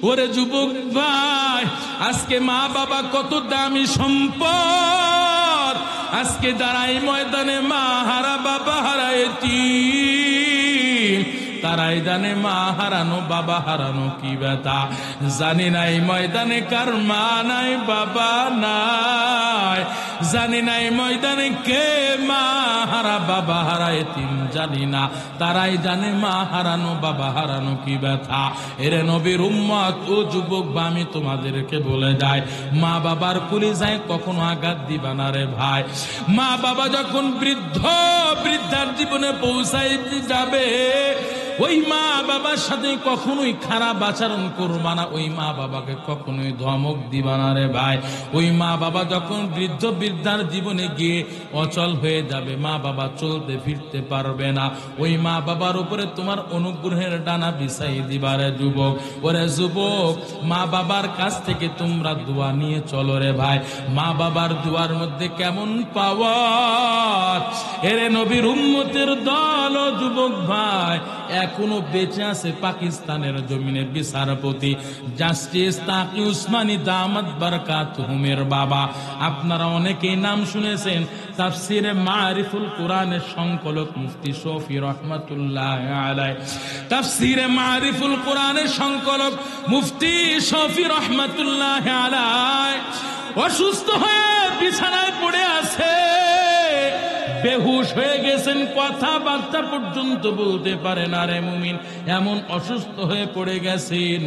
ওরে যুবক ভাই, আজকে মা বাবা কত দামি সম্পদ। আজকে দাঁড়াই ময়দানে মা হারা বাবা হারা এতিম, তারাই জানে মা হারানো বাবা হারানো কি ব্যথা। জানি নাই ময়দানে কার মা নাই বাবা নাই, জানি নাই ময়দানে কে মা হারা বাবা হারা এতিম জানি না, তারাই জানে মা হারানো বাবা হারানো কি ব্যথা। এরে নবীর উম্মত ও যুবক বা আমি তোমাদেরকে বলে যাই, মা বাবার কলিজায় কখনো আঘাত দিবা না রে ভাই। মা বাবা যখন বৃদ্ধার জীবনে পৌঁছাই যাবে, ওই মা বাবার সাথে কখনোই খারাপ আচরণ করবা না, ওই মা বাবাকে কখনোই ধমক দিবা না রে ভাই। ওই মা বাবা যখন বৃদ্ধার জীবনে গিয়ে অচল হয়ে যাবে, মা বাবা চলতে ফিরতে পারবে না, ওই মা বাবার উপরে তোমার অনুগ্রহের ডানা বিছাই দিবা রে যুবক। ওরে যুবক, মা বাবার কাছ থেকে তোমরা দোয়া নিয়ে চলো রে ভাই। মা বাবার দোয়ার মধ্যে কেমন পাওয়ার। এরে নবীর উম্মতের দল ও যুবক ভাই, এখনো বেঁচে আছে পাকিস্তানের জমিনে বিচারপতি জাস্টিস তাকি উসমানী দামাত বারকাতুহুমের বাবা। আপনারা অনেকেই নাম শুনেছেন। তাফসিরে মারিফুল কোরআনের সংকলক মুফতি শফি রহমাতুল্লাহ আলাইহি, তাফসিরে মারিফুল কোরআনের সংকলক মুফতি শফি রহমাতুল্লাহ আলাইহি অসুস্থ হয়ে বিছানায় পড়ে আছে, বেহুশ হয়ে গেছেন, কথাবার্তা পর্যন্ত বলতে পারে না রে মুমিন, এমন অসুস্থ হয়ে পড়ে গেছেন।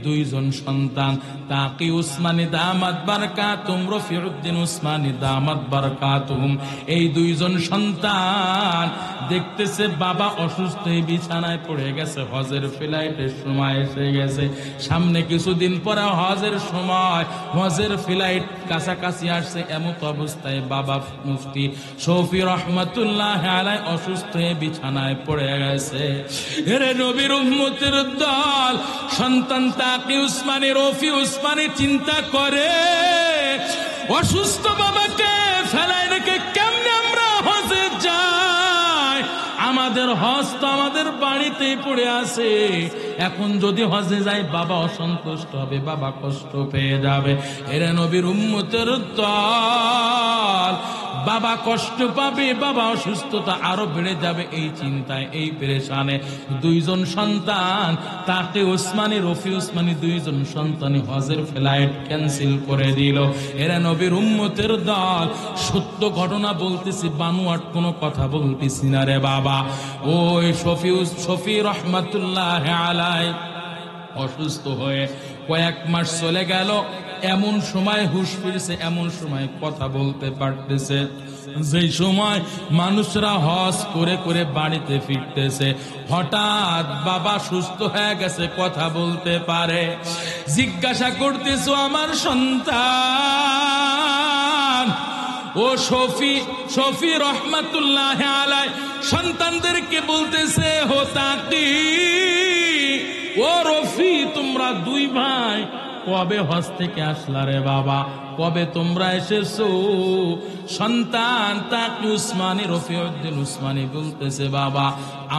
দুইজন সন্তান তাকি উসমানী দামাত বারকাতুহুম, রফিউদ্দিন উসমানী দামাত বারকাতুহুম, এই দুইজন সন্তান দেখতেছে বাবা অসুস্থ হয়ে বিছানায় পড়ে গেছে, হজের ফ্লাইটের সময় এসে গেছে, সামনে কিছুদিন পরে হজের সময়, হজের ফ্লাইট কাছাকাছি আসছে, এমত অবস্থায় বাবা মুফতি শফি রহমাতুল্লাহ আলাইহি অসুস্থ হয়ে বিছানায় পড়ে গেছে। এরে নবীর উম্মতের দল, সন্তান তাকি উসমানী রফি উসমানী চিন্তা করে, অসুস্থ বাবাকে ফেলায় রেখে কেমনে আমরা হজে যাই? আমাদের হজ তো আমাদের বাড়িতেই পড়ে আছে, এখন যদি হজে যাই বাবা অসন্তুষ্ট হবে, বাবা কষ্ট পেয়ে যাবে। এরে নবীর উম্মতের দল, বাবা কষ্ট পাবে, বাবা অসুস্থতা আরো বেড়ে যাবে, এই চিন্তায় এই পেরেশানে দুইজন সন্তান তাকে উসমানী রফি উসমানী দুইজন সন্তানই হজের ফ্লাইট ক্যান্সেল করে দিল। এরা নবীর উম্মতের দল, সত্য ঘটনা বলতেছি, বানোয়াট কোনো কথা বলতেছি না রে বাবা। ওই শফি রহমাতুল্লাহ আলাইহি অসুস্থ হয়ে কয়েক মাস চলে গেল, এমন সময় হুঁশ ফিরছে, এমন সময় কথা বলতে পারতেছে, যেই সময় মানুষরা হজ করে করে বাড়িতে ফিরতেছে, হঠাৎ বাবা সুস্থ হয়ে গেছে, কথা বলতে পারে। জিজ্ঞাসা করতেছো আমার সন্তান, ও শফি রহমাতুল্লাহ আলাইহি সন্তানদেরকে বলতেছে, হো তাকি ও রফি, তোমরা দুই ভাই কবে হজ থেকে আসলা রে বাবা, কবে তোমরা এসেছো? সন্তান তাকি উসমানী রফিউদ্দিন উসমানী বলতেছে, বাবা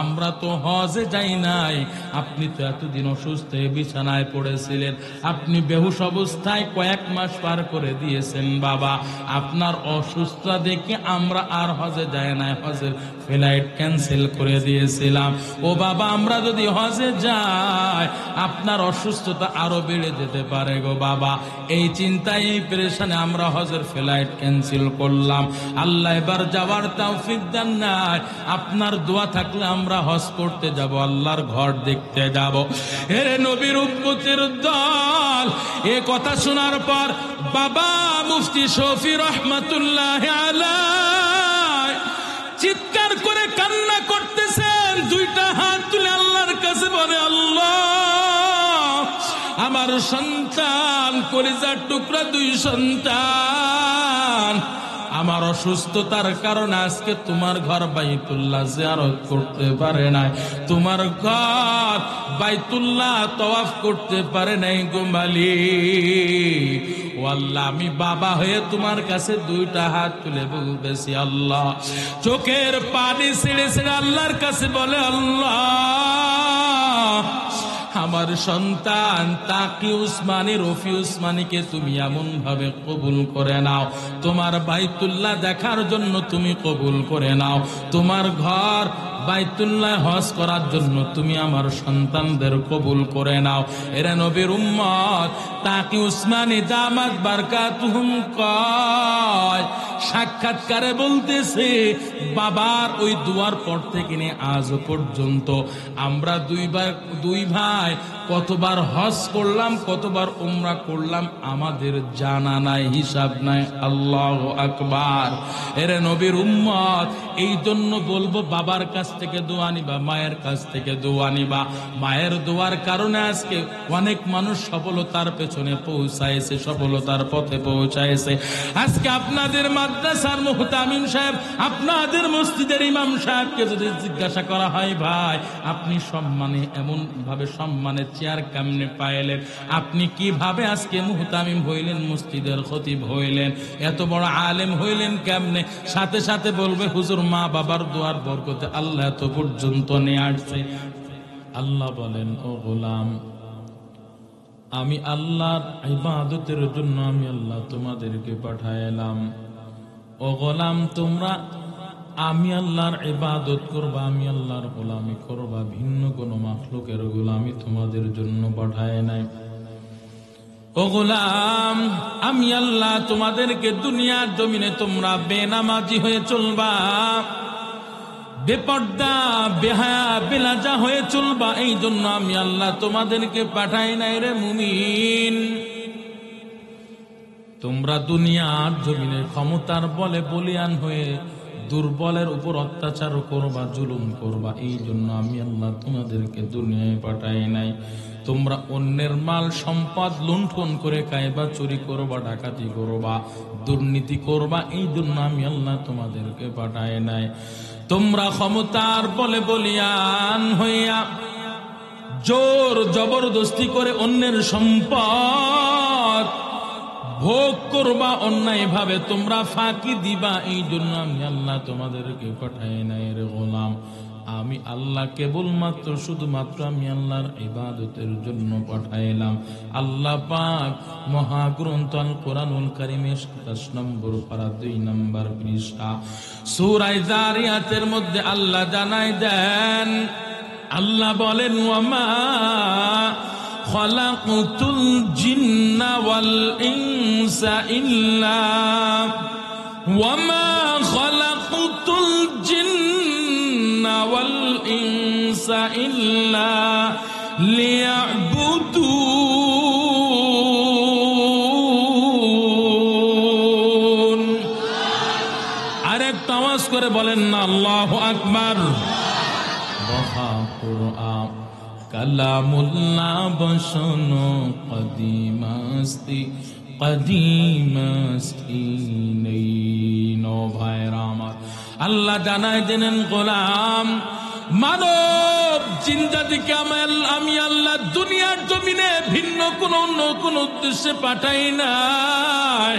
আমরা তো হজে যাই নাই, আপনি তো এতদিন অসুস্থ হয়ে বিছানায় পড়েছিলেন, আপনি বেহুশ অবস্থায় কয়েক মাস পার করে দিয়েছেন বাবা, আপনার অসুস্থতা দেখে আমরা আর হজে যাই নাই, হজের ফ্লাইট ক্যান্সেল করে দিয়েছিলাম। ও বাবা, আমরা যদি হজে যাই আপনার অসুস্থতা আরো বেড়ে যেতে পারে গো বাবা, এই চিন্তায় এই পেরেশানে আমরা হজের ফ্লাইট ক্যান্সেল করলাম। আল্লাহ এবার যাওয়ার তৌফিক দেন নাই, আপনার দোয়া থাকলে আমরা হজ করতে যাব, আল্লাহর ঘর দেখতে যাব। এরে নবীর উম্মতের দল, এ কথা শোনার পর বাবা মুফতি শফি রহমাতুল্লাহ আলাইহি চিৎকার করে কান্না করতেছেন, দুইটা হাত তুলে আল্লাহর কাছে বলে, আল্লাহ আমার সন্তান, কলিজার টুকরা দুই সন্তান আমার অসুস্থতার কারণে আজকে তোমার ঘর বাইতুল্লাহ জিয়ারত করতে পারে নাই, তোমার ঘর বাইতুল্লাহ তওয়াফ করতে পারে নাই গো মালিক। ও আল্লাহ, আমি বাবা হয়ে তোমার কাছে দুইটা হাত তুলে বলতেছি, আল্লাহ চোখের পানি ছেড়ে ছেড়ে আল্লাহর কাছে বলে, আল্লাহ আমার সন্তান তাকি উসমানী, রফি উসমানীকে তুমি এমন ভাবে কবুল করে নাও, তোমার বাইতুল্লাহ দেখার জন্য তুমি কবুল করে নাও, তোমার ঘর বাইতুল্লাহ হজ করার জন্য তুমি আমার সন্তানদের কবুল করে নাও। এরা নবীর উম্মত তাকি উসমানী দামাত বারকাতুহুম কয়, সাক্ষাৎকারে বলতেছে বাবার ওই দুয়ার পর থেকে নিয়ে আজ পর্যন্ত আমরা দুই ভাই কতবার হজ করলাম, কতবার উমরা করলাম আমাদের জানা নাই, হিসাব নাই। আল্লাহু আকবার। এরে নবীর উম্মত, এই জন্য বলবো বাবার কাছ থেকে দোয়া নিবা, মায়ের কাছ থেকে দোয়া নিবা। মায়ের দোয়ার কারণে আজকে অনেক মানুষ সফলতার পেছনে পৌঁছাইছে, সফলতার পথে পৌঁছাইছে। আজকে আপনাদের মাদ্রাসার মুহতামিম সাহেব, আপনাদের মসজিদের ইমাম সাহেবকে যদি জিজ্ঞাসা করা হয় ভাই আপনি সম্মানে এমন ভাবে সম্মানের চেয়ার কেমনে পাইলেন, আপনি কিভাবে আজকে মুহতামিম হইলেন, মসজিদের খতিব হইলেন, এত বড় আলেম হইলেন কেমনে, সাথে সাথে বলবে হুজুর মা বাবার দোয়ার বরকতে আল্লাহ এত পর্যন্ত নিয়ে আসছে। আল্লাহ বলেন ও গোলাম, আমি আল্লাহর ইবাদতের জন্য আমি আল্লাহ তোমাদেরকে পাঠাইলাম। ও গোলাম তোমরা আমি আল্লাহর ইবাদত করবা, আমি আল্লাহর গোলামি করবা, ভিন্ন কোন মাখলুকের গোলামি তোমাদের জন্য পাঠায় নাই। ও গোলাম আমি আল্লাহ তোমাদেরকে দুনিয়ার জমিনে তোমরা বেনামাজি হয়ে চলবা, বেপর্দা বেহায়া বেলাজা হয়ে চলবা, এই জন্য আমি আল্লাহ তোমাদেরকে পাঠাই নাই রে মুমিন। তোমরা দুনিয়ার জমিনে ক্ষমতার বলে বলিয়ান হয়ে দুর্বলের উপর অত্যাচার করবা, জুলুম করবা, এই জন্য আমি আল্লাহ তোমাদেরকে দুনিয়ায় পাঠাই নাই। তোমরা অন্যের মাল সম্পদ লুণ্ঠন করে খাইবা, চুরি করবা, ডাকাতি করবা, দুর্নীতি করবা, এই জন্য আমি আল্লাহ তোমাদেরকে পাঠাই নাই। তোমরা ক্ষমতার বলে বলিয়ান হইয়া জোর জবরদস্তি করে অন্যের সম্পদ ভোগ করবা, অন্যায় ভাবে তোমরা ফাঁকি দিবা, এই জন্য আমি আল্লাহ তোমাদেরকে পাঠাই নাই রে গোলাম। আমি আল্লাহ কেবলমাত্র শুধুমাত্র আমি আল্লাহর ইবাদতের জন্য পাঠাইলাম। আল্লাহ পাক মহাগ্রন্থ আল কোরআনুল কারীমের 27 নম্বর পারা 2 নম্বর পৃষ্ঠা সূরা যারিয়াতের মধ্যে আল্লাহ জানাই দেন, আল্লাহ বলেন ওয়ামা খালাকুতুল জিন্না ওয়াল ইনসা ইল্লা ওয়ামা খালাকুতুল জিন্না ওয়াল ইনসা ইল্লা লিয়াবুদুন। আরেকটা আওয়াজ করে বলেন না আল্লাহু আকবার। কুরআন কালামুল্লাহ বসনো কদিমাস্তি কদিমাস্তি নেই। নো ভাইরা আমার, আল্লাহ জানাই দেন গোলাম মানব জিন্দাদিকে আমি আল্লাহ দুনিয়ার জমিনে ভিন্ন কোন উদ্দেশ্যে পাঠাই নাই।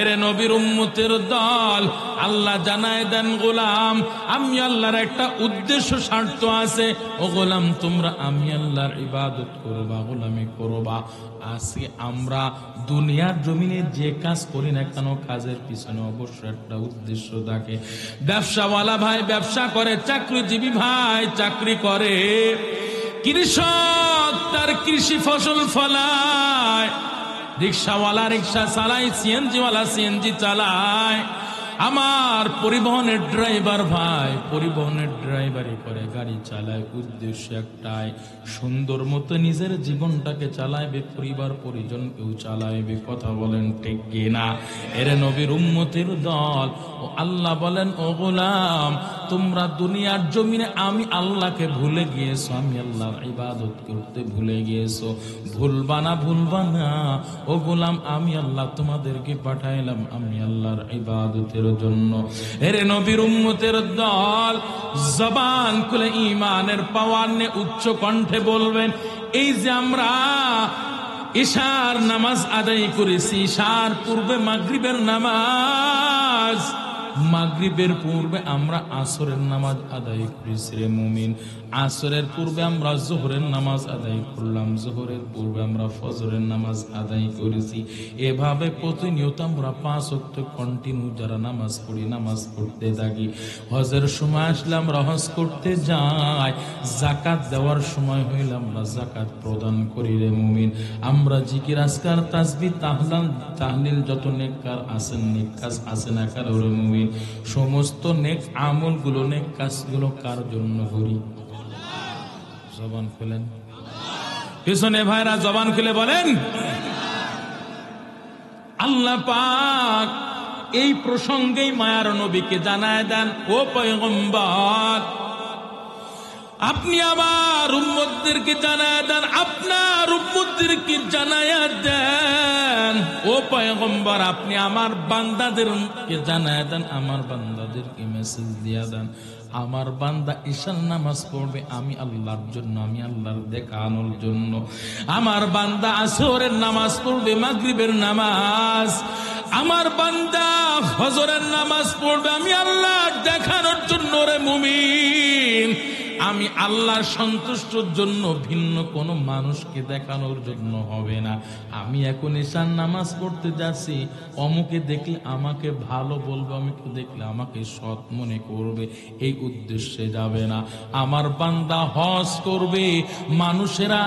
এরে নবীর উম্মতের দল, আল্লাহ জানায় দেন গোলাম আমি আল্লাহর একটা উদ্দেশ্য স্বার্থ আছে। ও গোলাম তোমরা আমি আল্লাহর ইবাদত করবা, গোলামি করবা। আজকে আমরা দুনিয়ার জমিনে যে কাজ করি না কেন, কাজের পিছনে অবশ্যই একটা উদ্দেশ্য থাকে। ব্যবসাওয়ালা ভাই ব্যবসা করে, চাকরিজীবী ভাই চাকরি করে, কৃষক তার কৃষি ফসল ফলায়, রিক্সাওয়ালা রিক্সা চালায়, সিএনজিওয়ালা সিএনজি চালায়, আমার পরিবহনের ড্রাইভার ভাই পরিবহনের ড্রাইভারি করে, গাড়ি চালায়, উদ্দেশ্য একটাই, সুন্দর মতো নিজের জীবনটাকে চালাইবে, পরিবার পরিজনকেও চালাইবে। কথা বলেন ঠিক কিনা? এরে নবীর উম্মতের দল, ও আল্লাহ বলেন ও গোলাম তোমরা দুনিয়ার জমিনে আমি আল্লাহকে ভুলে গিয়েছো, আমি আল্লাহর ইবাদত করতে ভুলে গিয়েছো। ভুলবা না ও গোলাম, আমি আল্লাহ তোমাদেরকে পাঠাইলাম আমি আল্লাহর ইবাদতের জন্য। এরে নবীর উম্মতের দল, জবান খুলে ঈমানের পাওয়ার নিয়ে উচ্চ কণ্ঠে বলবেন, এই যে আমরা ইশার নামাজ আদায় করেছি, ইশার পূর্বে মাগরিবের নামাজ, মাগরিবের পূর্বে আমরা আসরের নামাজ আদায় করেছি রে মুমিন, আসরের পূর্বে আমরা যোহরের নামাজ আদায় করলাম, যোহরের পূর্বে আমরা ফজরের নামাজ আদায় করেছি। এভাবে প্রতিনিয়ত আমরা 5 ওয়াক্ত কন্টিনিউ যারা নামাজ পড়ি, নামাজ পড়তে থাকি। হজের সময় আসলে আমরা হজ করতে যাই, যাকাত দেওয়ার সময় হইলে আমরা যাকাত প্রদান করি রে মুমিন। আমরা জিকির আজকার তাসবিহ তাহলিল যত নেক কাজ আছেন, নেক কাজ আছে না কারো রে মুমিন, সমস্ত নেক আমলগুলো, নেক কাজগুলো কার জন্য করি? জবান খুলেন, পিছনে ভাইরা জবান খুলে বলেন। আল্লাহ পাক এই প্রসঙ্গেই মায়ার নবীকে জানায় দেন, ও পয়গম্বর আপনি আমার উম্মতদেরকে জানায় দেন, আপনার উম্মতদেরকে জানায় দেন। ও পয়গম্বর আপনি আমার বান্দাদেরকে জানায় দেন, আমার বান্দাদেরকে মেসেজ দিয়া দেন, আমার বান্দা ঈশার নামাজ পড়বে আমি আল্লাহর জন্য, আমি আল্লাহর দেখানোর জন্য। আমার বান্দা আসরের নামাজ পড়বে, মাগরিবের নামাজ। আমার বান্দা ফজরের নামাজ পড়বে আমি আল্লাহর দেখানোর জন্য রে মুমিন। আমি আল্লাহর সন্তুষ্টর জন্য, ভিন্ন কোন মানুষকে দেখানোর জন্য হবে না। আমি এখন ঈশার নামাজ পড়তে যাচ্ছি, অমুকে দেখলে আমাকে ভালো বলবে, অমুকে দেখলে আমাকে সৎ মনে করবে, এই উদ্দেশ্যে যাবে না। আমার বান্দা হজ করবে, মানুষেরা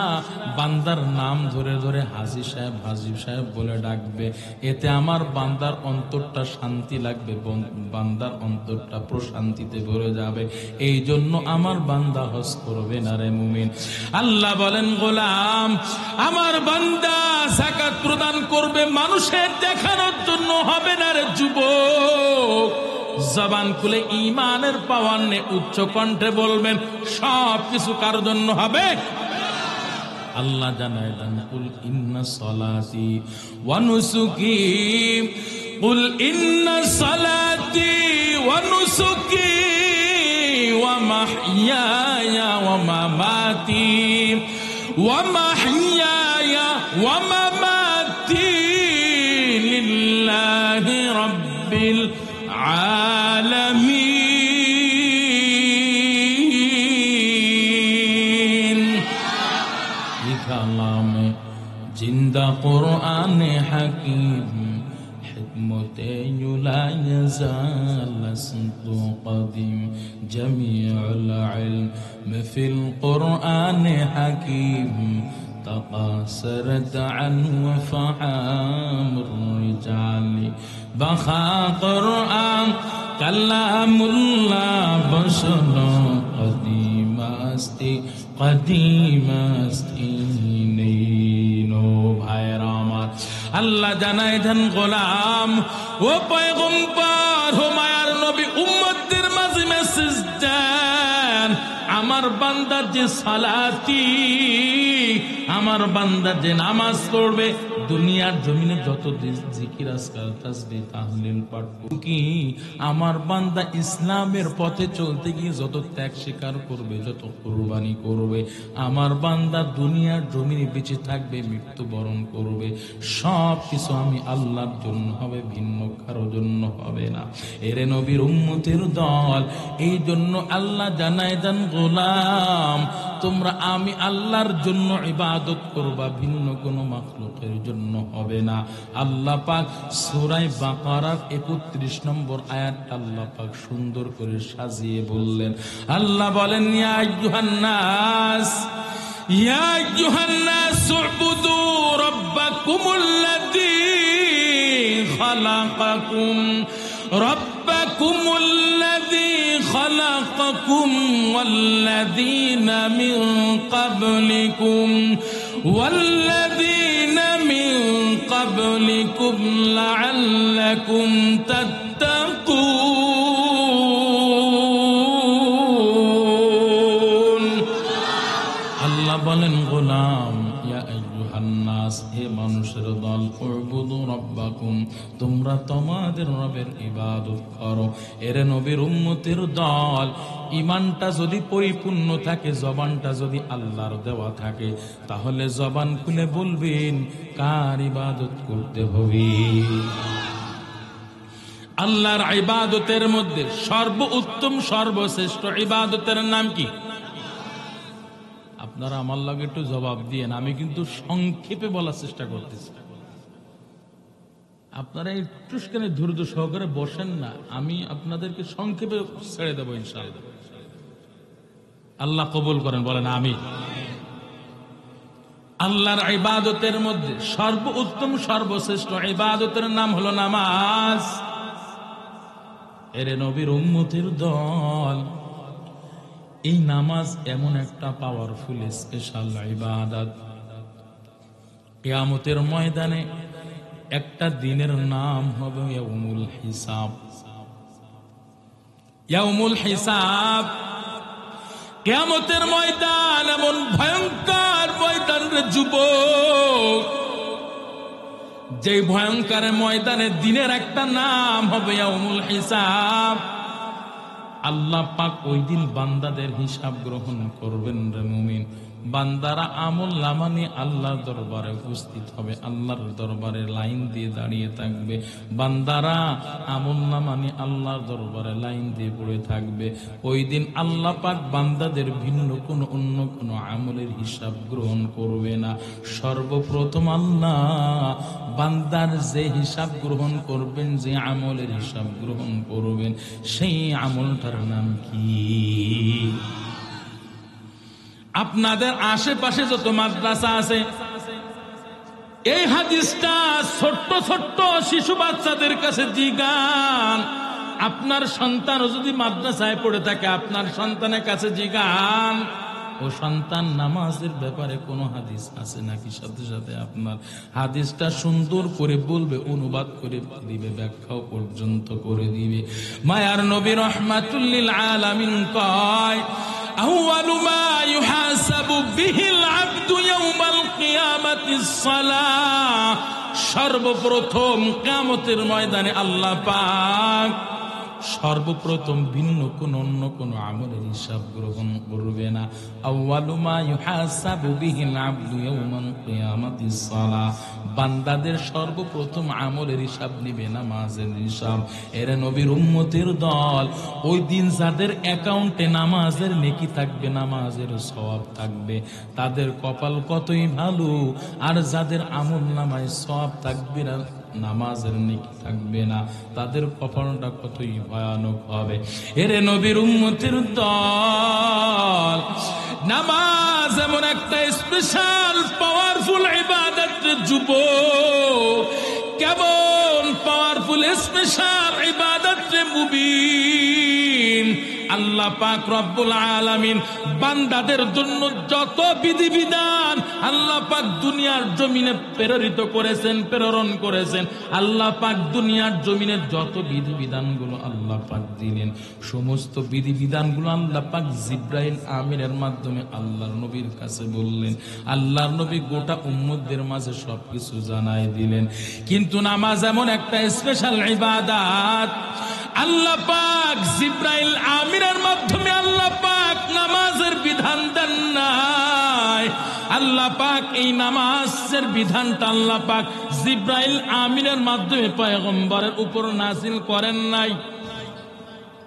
বান্দার নাম ধরে ধরে হাজী সাহেব, হাজী সাহেব বলে ডাকবে, এতে আমার বান্দার অন্তরটা শান্তি লাগবে, বান্দার অন্তরটা প্রশান্তিতে ভরে যাবে। এই জন্য আমার বান্দা হজ করবে না রে মুমিন। আল্লাহ বলেন, গোলাম আমার বান্দা যাকাত প্রদান করবে, মানুষের দেখানোর জন্য হবে না রে যুবক। জবান খুলে ঈমানের পাওয়ার নে উচ্চ কণ্ঠে বলবেন, সব কিছু কার জন্য হবে? আল্লাহ জানায় দেন, কুল ইন্না সলাতি ওয়া নুসুকি, কুল ইন্না সলাতি ওয়া নুসুকি ওয়া মাহইয়ায়া ওয়া মামাতি ওয়া মাহইয়ায়া ওয়া মামাতি লিল্লাহি রাব্বিল আলামিন। কালামে জিন্দা কুরআনে হাকিম, হিকমতে লা ইয়াজাল লাস্তু কদিম, জামিউল ইলম ফিল কুরআনে হাকিম, تقاصرت عنه فحام الرجال بخا قرآن كلام الله بشر قديم استی قدیم استی নেইনো। ভাইরা আমার, আল্লাহ জানায় দেন, গোলাম ও পয়গম্বর, ও মায়ার নবী, উম্মতদের মাঝে মেসেজ দেন, আমার বান্দা যে সালাতি, আমার বান্দা যে নামাজ পড়বে, দুনিয়ার জমিনে যত জিকির আজকার তাসবিহ তাহলিল পাঠ কি, আমার বান্দা ইসলামের পথে চলতে গিয়ে যত ত্যাগ স্বীকার করবে, যত কুরবানি করবে, আমার বান্দা দুনিয়ার জমিনে বেঁচে থাকবে, মৃত্যুবরণ করবে, সব কিছু আমি আল্লাহর জন্য হবে, ভিন্ন কারো জন্য হবে না। এরে নবীর উম্মতের দল, এই জন্য আল্লাহ জানায় দেন, গোলাম তোমরা আমি আল্লাহর জন্য ইবাদত করবা, ভিন্ন কোন মাখলুকের জন্য হবে না। আল্লাহ পাক সূরা বাকারার 31 নম্বর আয়াত আল্লাহ পাক সুন্দর করে সাজিয়ে বললেন। আল্লাহ বলেন, ইয়া আইয়ুহান নাস, ইয়া আইয়ুহান নাস উবুদু রাব্বাকুমুল্লাযী খালাকাকুম, রাব্বাকুমুল্লাযী খালাকাকুম ওয়াল্লাযীনা মিন ক্বাবলিকুম ওয়াল্লাযীনা মিন ক্বাবলিকুম লাআল্লাকুম তাত্তাকুন। আল্লাহ বলেন, গোলাম ইয়া আইয়ুহান নাস, হে মানুষের দল, উবুদু রাব্বাকুম, তোমরা তোমাদের রবের ইবাদত করো। এর নবীর উম্মতের দল, ঈমানটা যদি পরিপূর্ণ থাকে, জবানটা যদি আল্লাহর দেওয়া থাকে, তাহলে জবান খুলে বলবেন কার ইবাদত করতে হবে। আল্লাহর ইবাদতের মধ্যে সর্বোত্তম সর্বশ্রেষ্ঠ ইবাদতের নাম কি? আপনারা আমার লাগে একটু জবাব দিয়েন, আমি কিন্তু সংক্ষেপে বলার চেষ্টা করতেছি। আপনারা একটু ধৈর্য সহকারে বসেন না, আমি আপনাদেরকে সংক্ষেপে ছেড়ে দেবো ইনশাআল্লাহ। আল্লাহ কবুল করেন, বলেন আমিন। আল্লাহর ইবাদতের মধ্যে সর্বোত্তম সর্বশ্রেষ্ঠ ইবাদতের নাম হলো নামাজ। এরে নবীর উম্মতের দল, এই নামাজ এমন একটা পাওয়ারফুল স্পেশাল ইবাদত, কিয়ামতের ময়দানে একটা দিনের নাম হবে ইয়াউমুল হিসাব। ইয়াউমুল হিসাব, কিয়ামতের ময়দান এমন ভয়ঙ্কর ময়দান রে যুবক, যে ভয়ঙ্কর ময়দানে দিনের একটা নাম হবে ইয়াউমুল হিসাব। আল্লাহ পাক ওই দিন বান্দাদের হিসাব গ্রহণ করবেন রে মুমিন। বান্দারা আমল নামা নিয়ে আল্লাহর দরবারে উপস্থিত হবে, আল্লাহর দরবারে লাইন দিয়ে দাঁড়িয়ে থাকবে। বান্দারা আমল নামা নিয়ে আল্লাহর দরবারে লাইন দিয়ে পড়ে থাকবে। ওই দিন আল্লাহ পাক বান্দাদের ভিন্ন কোনো অন্য কোনো আমলের হিসাব গ্রহণ করবে না। সর্বপ্রথম আল্লাহ বান্দার যে হিসাব গ্রহণ করবেন, যে আমলের হিসাব গ্রহণ করবেন, সেই আমলটার নাম কি? আপনাদের আশেপাশে যত মাদ্রাসা আছে, এই হাদিসটা ছোট্ট ছোট্ট শিশু বাচ্চাদের কাছে জিজ্ঞান। আপনার সন্তানও যদি মাদ্রাসায় পড়ে থাকে, আপনার সন্তানের কাছে জিজ্ঞান, ও সন্তান নামাজের ব্যাপারে কোনো হাদিস আছে নাকি? সাথে সাথে আপনার হাদিসটা সুন্দর করে বলবে, অনুবাদ করে দিবে, ব্যাখ্যাও পর্যন্ত করে দিবে। মায়ার নবী রাহমাতুল লিল আলামিন কয়, আউয়ালু মা ইউহাসাবু বিহিল আবদু ইয়াউমাল কিয়ামাতিস সালাহ। সর্বপ্রথম কিয়ামতের ময়দানে আল্লাহ পাক সর্বপ্রথম ভিন্ন কোন অন্য কোন আমলের হিসাব গ্রহণ করবে না। আউয়ালু মা ইউহাসাবু বিহিল আবদু ইয়াউমাল কিয়ামাতিস সালাহ। বান্দাদের সর্বপ্রথম আমলের হিসাব নিবে নামাজের হিসাব। এর নবীর উম্মতের দল, ওই দিন যাদের অ্যাকাউন্টে নামাজের নেকি থাকবে, নামাজের সওয়াব থাকবে, তাদের কপাল কতই ভালো। আর যাদের আমল নামায় সওয়াব থাকবে না, নামাজের নেকি থাকবে না, তাদের কপালটা কতই ভয়ানক হবে। এরে নবীর উম্মতের দল, নামাজ এমন একটা স্পেশাল পাওয়ারফুল ইবাদত যুবক, কেমন পাওয়ারফুল স্পেশাল ইবাদত রে মুমিন। আল্লাহ পাক রব্বুল আলামিন বান্দাদের জন্য যত বিধিবিধান আল্লাহ পাক দুনিয়ার জমিনে প্রেরণ করেছেন, আল্লাহ পাক দুনিয়ার জমিনে যত বিধিবিধানগুলো আল্লাহ পাক দিলেন, সমস্ত বিধিবিধানগুলো আল্লাহ পাক জিব্রাইল আমিনের মাধ্যমে আল্লাহর নবীর কাছে বললেন। আল্লাহর নবী গোটা উম্মতদের মাঝে সবকিছু জানাই দিলেন। কিন্তু নামাজ এমন একটা স্পেশাল ইবাদত, আল্লাহ পাক জিব্রাইল আমিনের মাধ্যমে আল্লাহ পাক নামাজের বিধান দেন নাই। আল্লাহ পাক এই নামাজের বিধানটা আল্লাহ পাক জিব্রাইল আমিনের মাধ্যমে পয়গম্বরের উপর নাজিল করেন নাই।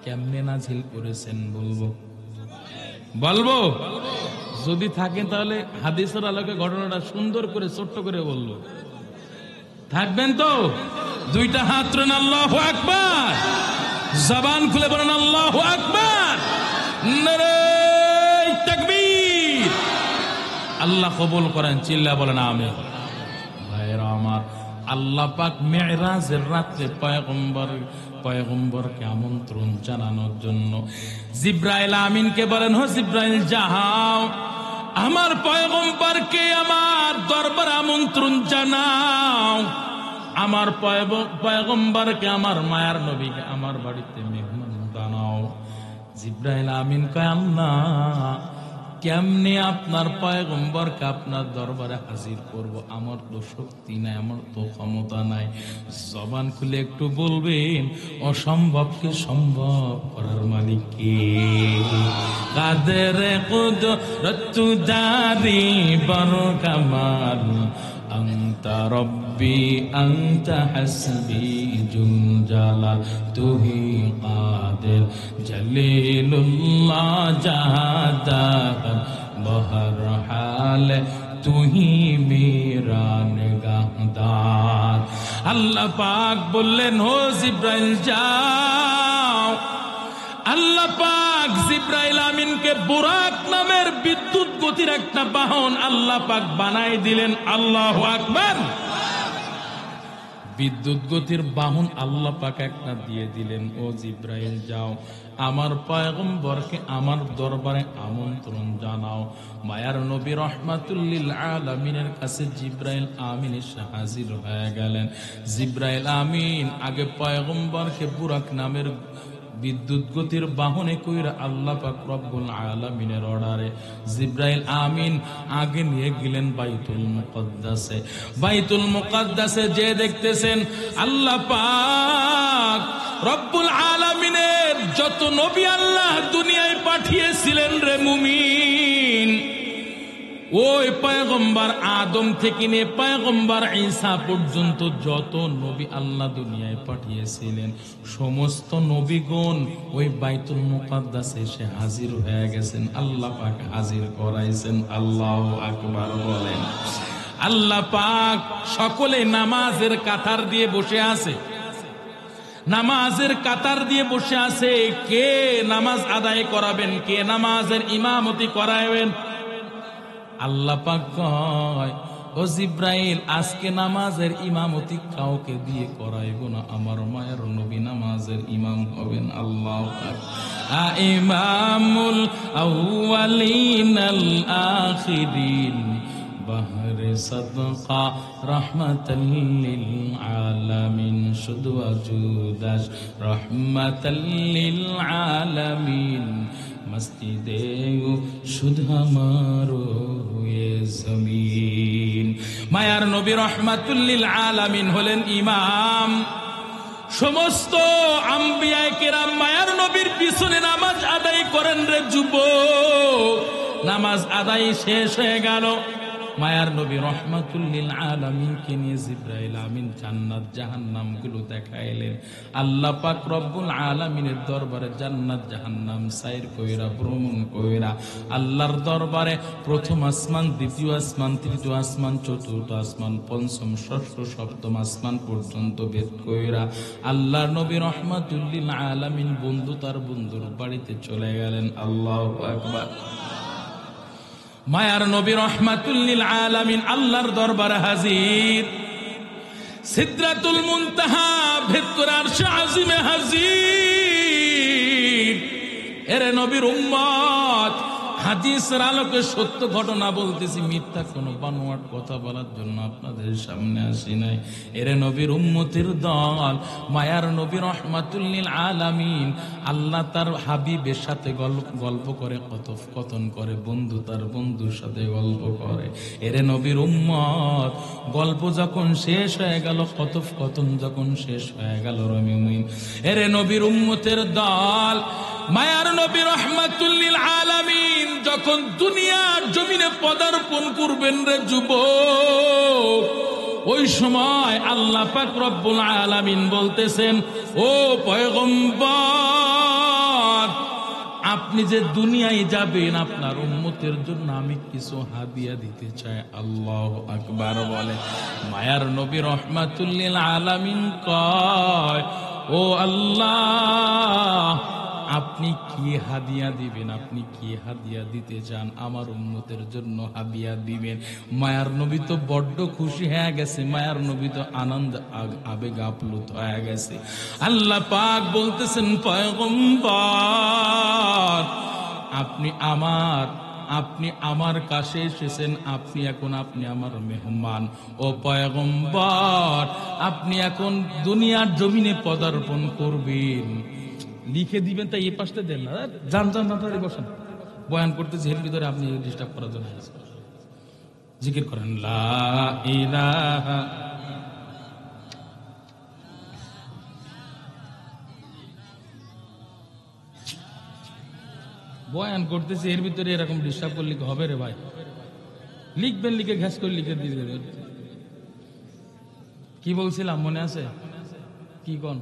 কেমনে নাজিল করেছেন বলবো? যদি থাকেন তাহলে হাদিসের আলোকে ঘটনাটা সুন্দর করে ছোট্ট করে বলবো। থাকবেন তো? দুইটা হাত তুলেন, আল্লাহু আকবার। জবান খুলে বলেন আল্লাহু আকবার। নারে তাকবীর। আল্লাহ কবুল করেন, চিল্লা বলেন আমিন। ভাইরা আমার, আল্লাহ পাক মেরাজের রাতে পয়গম্বরকে আমন্ত্রণ জানানোর জন্য জিব্রাইল আমিনকে বলেন, হো জিব্রাইল যাও, আমার পয়গম্বরকে আমার দরবারে আমন্ত্রণ জানাও। আমার পয়গম্বরকে, আমার মায়ার নবীকে আমার বাড়িতে মেহমান বানাও। জিব্রাইল আমিন কয়, আল্লাহ কেমনে আপনার পয়গম্বরকে আপনার দরবারে হাজির করব? আমার তো শক্তি নাই, আমার তো ক্ষমতা নাই। জবান খুলে একটু বলবেন, অসম্ভবকে সম্ভব করার মালিক কে? কাদের কুদরত জারি বড় কামাল আনতা রব্বি আনতা হাসবি জুল জালাল তুহি কাদের জলিলুল্লাহ জাহাদাত বহর হাল তুহি মেরা নিগাহদার। আল্লাহ পাক বললেন, হো জিব্রাইল যাও। আল্লাহ পাক জিব্রাইল আমিনকে বুরাক নামের বিদ্যুৎ গতির একটা বাহন আল্লাহ পাক বানাই দিলেন। আল্লাহু আকবার। বিদ্যুৎ গতির বাহন আল্লাহ পাক একটা দিয়ে দিলেন। ও জিব্রাইল যাও, আমার পয়গম্বরকে আমার দরবারে আমন্ত্রণ জানাও। মায়ার নবী রহমাতুল লিল আলামিনের কাছে জিব্রাইল আমিন এসে হাজির হয়ে গেলেন। জিব্রাইল আমিন আগে পয়গম্বরকে বুরাক নামের বিদ্যুৎ গতির বাহনে কইরা আল্লাহ পাক রব্বুল আলামিনের অর্ডারে জিব্রাইল আমিন আগে নিয়ে গেলেন বাইতুল মুকদ্দাসে। বাইতুল মুকদ্দাসে যে দেখতেছেন আল্লাহ পাক রব্বুল আলামিনের যত নবী আল্লাহ দুনিয়ায় পাঠিয়েছিলেন রে মুমিন, ওই পয়গম্বর আদম থেকে নিয়ে পয়গম্বর ঈসা পর্যন্ত যত নবী আল্লাহ দুনিয়ায় পাঠিয়েছিলেন সমস্ত নবীগণ ওই বাইতুল মুকদ্দাসে এসে হাজির হয়ে গেছেন। আল্লাহ পাক হাজির করাইছেন। আল্লাহু আকবার বলেন। আল্লাহ পাক সকলে নামাজের কাতার দিয়ে বসে আছে। নামাজের কাতার দিয়ে বসে আছে। কে নামাজ আদায় করাবেন, কে নামাজের ইমামতি করাবেন? আল্লাহ পাক কয়, ও জিব্রাইল আজকে নামাজের ইমামতি কাউকে দিয়ে করাইব না, আমার মায়ের নবী নামাজের ইমাম হবেন। আল্লাহু আকবার। ইমামুল আউয়ালিন আল আখিরিন বাহরে সাদকা রাহমাতাল লিল আলামিন শুধু ওয়াজুদাস রাহমাতাল লিল আলামিন মসজিদে শুধু আমারো এ জমিন। মায়ার নবী রহমাতুল লিল আলামিন হলেন ইমাম। সমস্ত আম্বিয়ায়ে কেরাম মায়ার নবীর পিছনে নামাজ আদায় করেন রে যুবক। নামাজ আদায় শেষ হয়ে গেল। মায়ার নবী রহমাতুল লিল আলামিনকে নিয়ে জিব্রাইল আমিন জান্নাত জাহান্নাম গুলো দেখাইলেন। আল্লাহ পাক রব্বুল আলামিনের দরবারে জান্নাত জাহান্নাম সাইর কইরা ভ্রমণ কইরা আল্লাহর দরবারে প্রথম আসমান, দ্বিতীয় আসমান, তৃতীয় আসমান, চতুর্থ আসমান, পঞ্চম, ষষ্ঠ, সপ্তম আসমান পর্যন্ত ভেদ কইরা আল্লাহর নবী রহমাতুল লিল আলামিন বন্ধু তার বন্ধুর বাড়িতে চলে গেলেন। আল্লাহু আকবার। মায়ার নবী রহমাতুল লিল আলামিন আল্লাহর দরবারে হাজির। সিদরাতুল মুনতাহা ভেদ করে আরশে আজিমে হাজির। এরে নবীর উম্মত, হাদিসের আলোকে সত্য ঘটনা বলতেছি, মিথ্যা কোনো বানোয়াট কথা বলার জন্য আপনাদের সামনে আসি নাই। এরে নবীর উম্মতের দল, মায়ার নবী রহমাতুল লিল আলামিন আল্লাহ তার হাবিবের সাথে গল্প করে, কথোপকথন করে, বন্ধু তার বন্ধুর সাথে গল্প করে। এরে নবীর উম্মত, গল্প যখন শেষ হয়ে গেল, কথোপকথন যখন শেষ হয়ে গেল রমিমিন, এরে নবীর উম্মতের দল, মায়ার নবী রহমাতুল লিল আলামিন যখন দুনিয়ার জমিনে পদার্পণ করবেন রে যুবক, ওই সময় আল্লাহ পাক রব্বুল আলামিন বলতেছেন, ও পয়গম্বর, আপনি যে দুনিয়ায় যাবেন আপনার উম্মতের জন্য আমি কিছু হাদিয়া দিতে চাই। আল্লাহু আকবার বলে। মায়ার নবী রহমাতুল লিল আলামিন কয়, ও আল্লাহ, আপনি কি হাদিয়া দিবেন? আপনি কি হাদিয়া দিতে চান? আমার উম্মতের জন্য হাদিয়া দিবেন। মায়ার নবী তো বড্ড খুশি হয়ে গেছে। মায়ার নবী তো আনন্দ আবেগ আপ্লুত হয়ে গেছে। আল্লাহ পাক বলতেছেন, পয়গম্বর, আপনি আমার কাছে এসেছেন, আপনি আমার মেহমান। ও পয়গম্বর, আপনি এখন দুনিয়ার জমিনে পদার্পণ করবেন। লিখে দিবেন, তাই এই পাশটা দেন না, যান বসেন। বয়ান করতেছি, এর ভিতরে আপনি ডিস্টার্ব করার জন্য জিকির করেন, লা ইলাহা। বয়ান করতেছি, এর ভিতরে এরকম ডিস্টার্ব করলে হবে রে ভাই? লিখবেন, লিখে ঘ্যাস করে লিখে দিয়ে দেবেন। কি বলছিলাম মনে আছে? কি কোন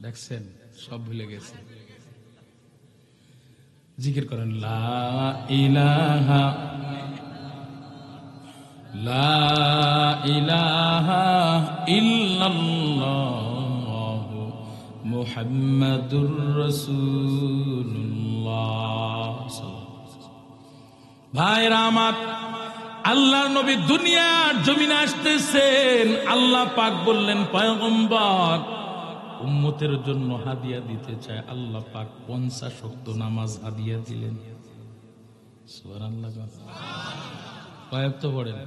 দেখছেন, সব ভুলে গেছে। জিকির করেন লা ইলাহা ইল্লাল্লাহ মুহাম্মাদুর রাসূলুল্লাহ। ভাইরা আমার, আল্লাহর নবী দুনিয়ার জমিনে আসতেছেন। আল্লাহ পাক বললেন, পয়গম্বর উম্মতের জন্য হাদিয়া দিতে চায়। আল্লাহ পাক 50 ওয়াক্ত নামাজ হাদিয়া দিলেন। সুবহানাল্লাহ। কয় ওয়াক্ত পড়েন?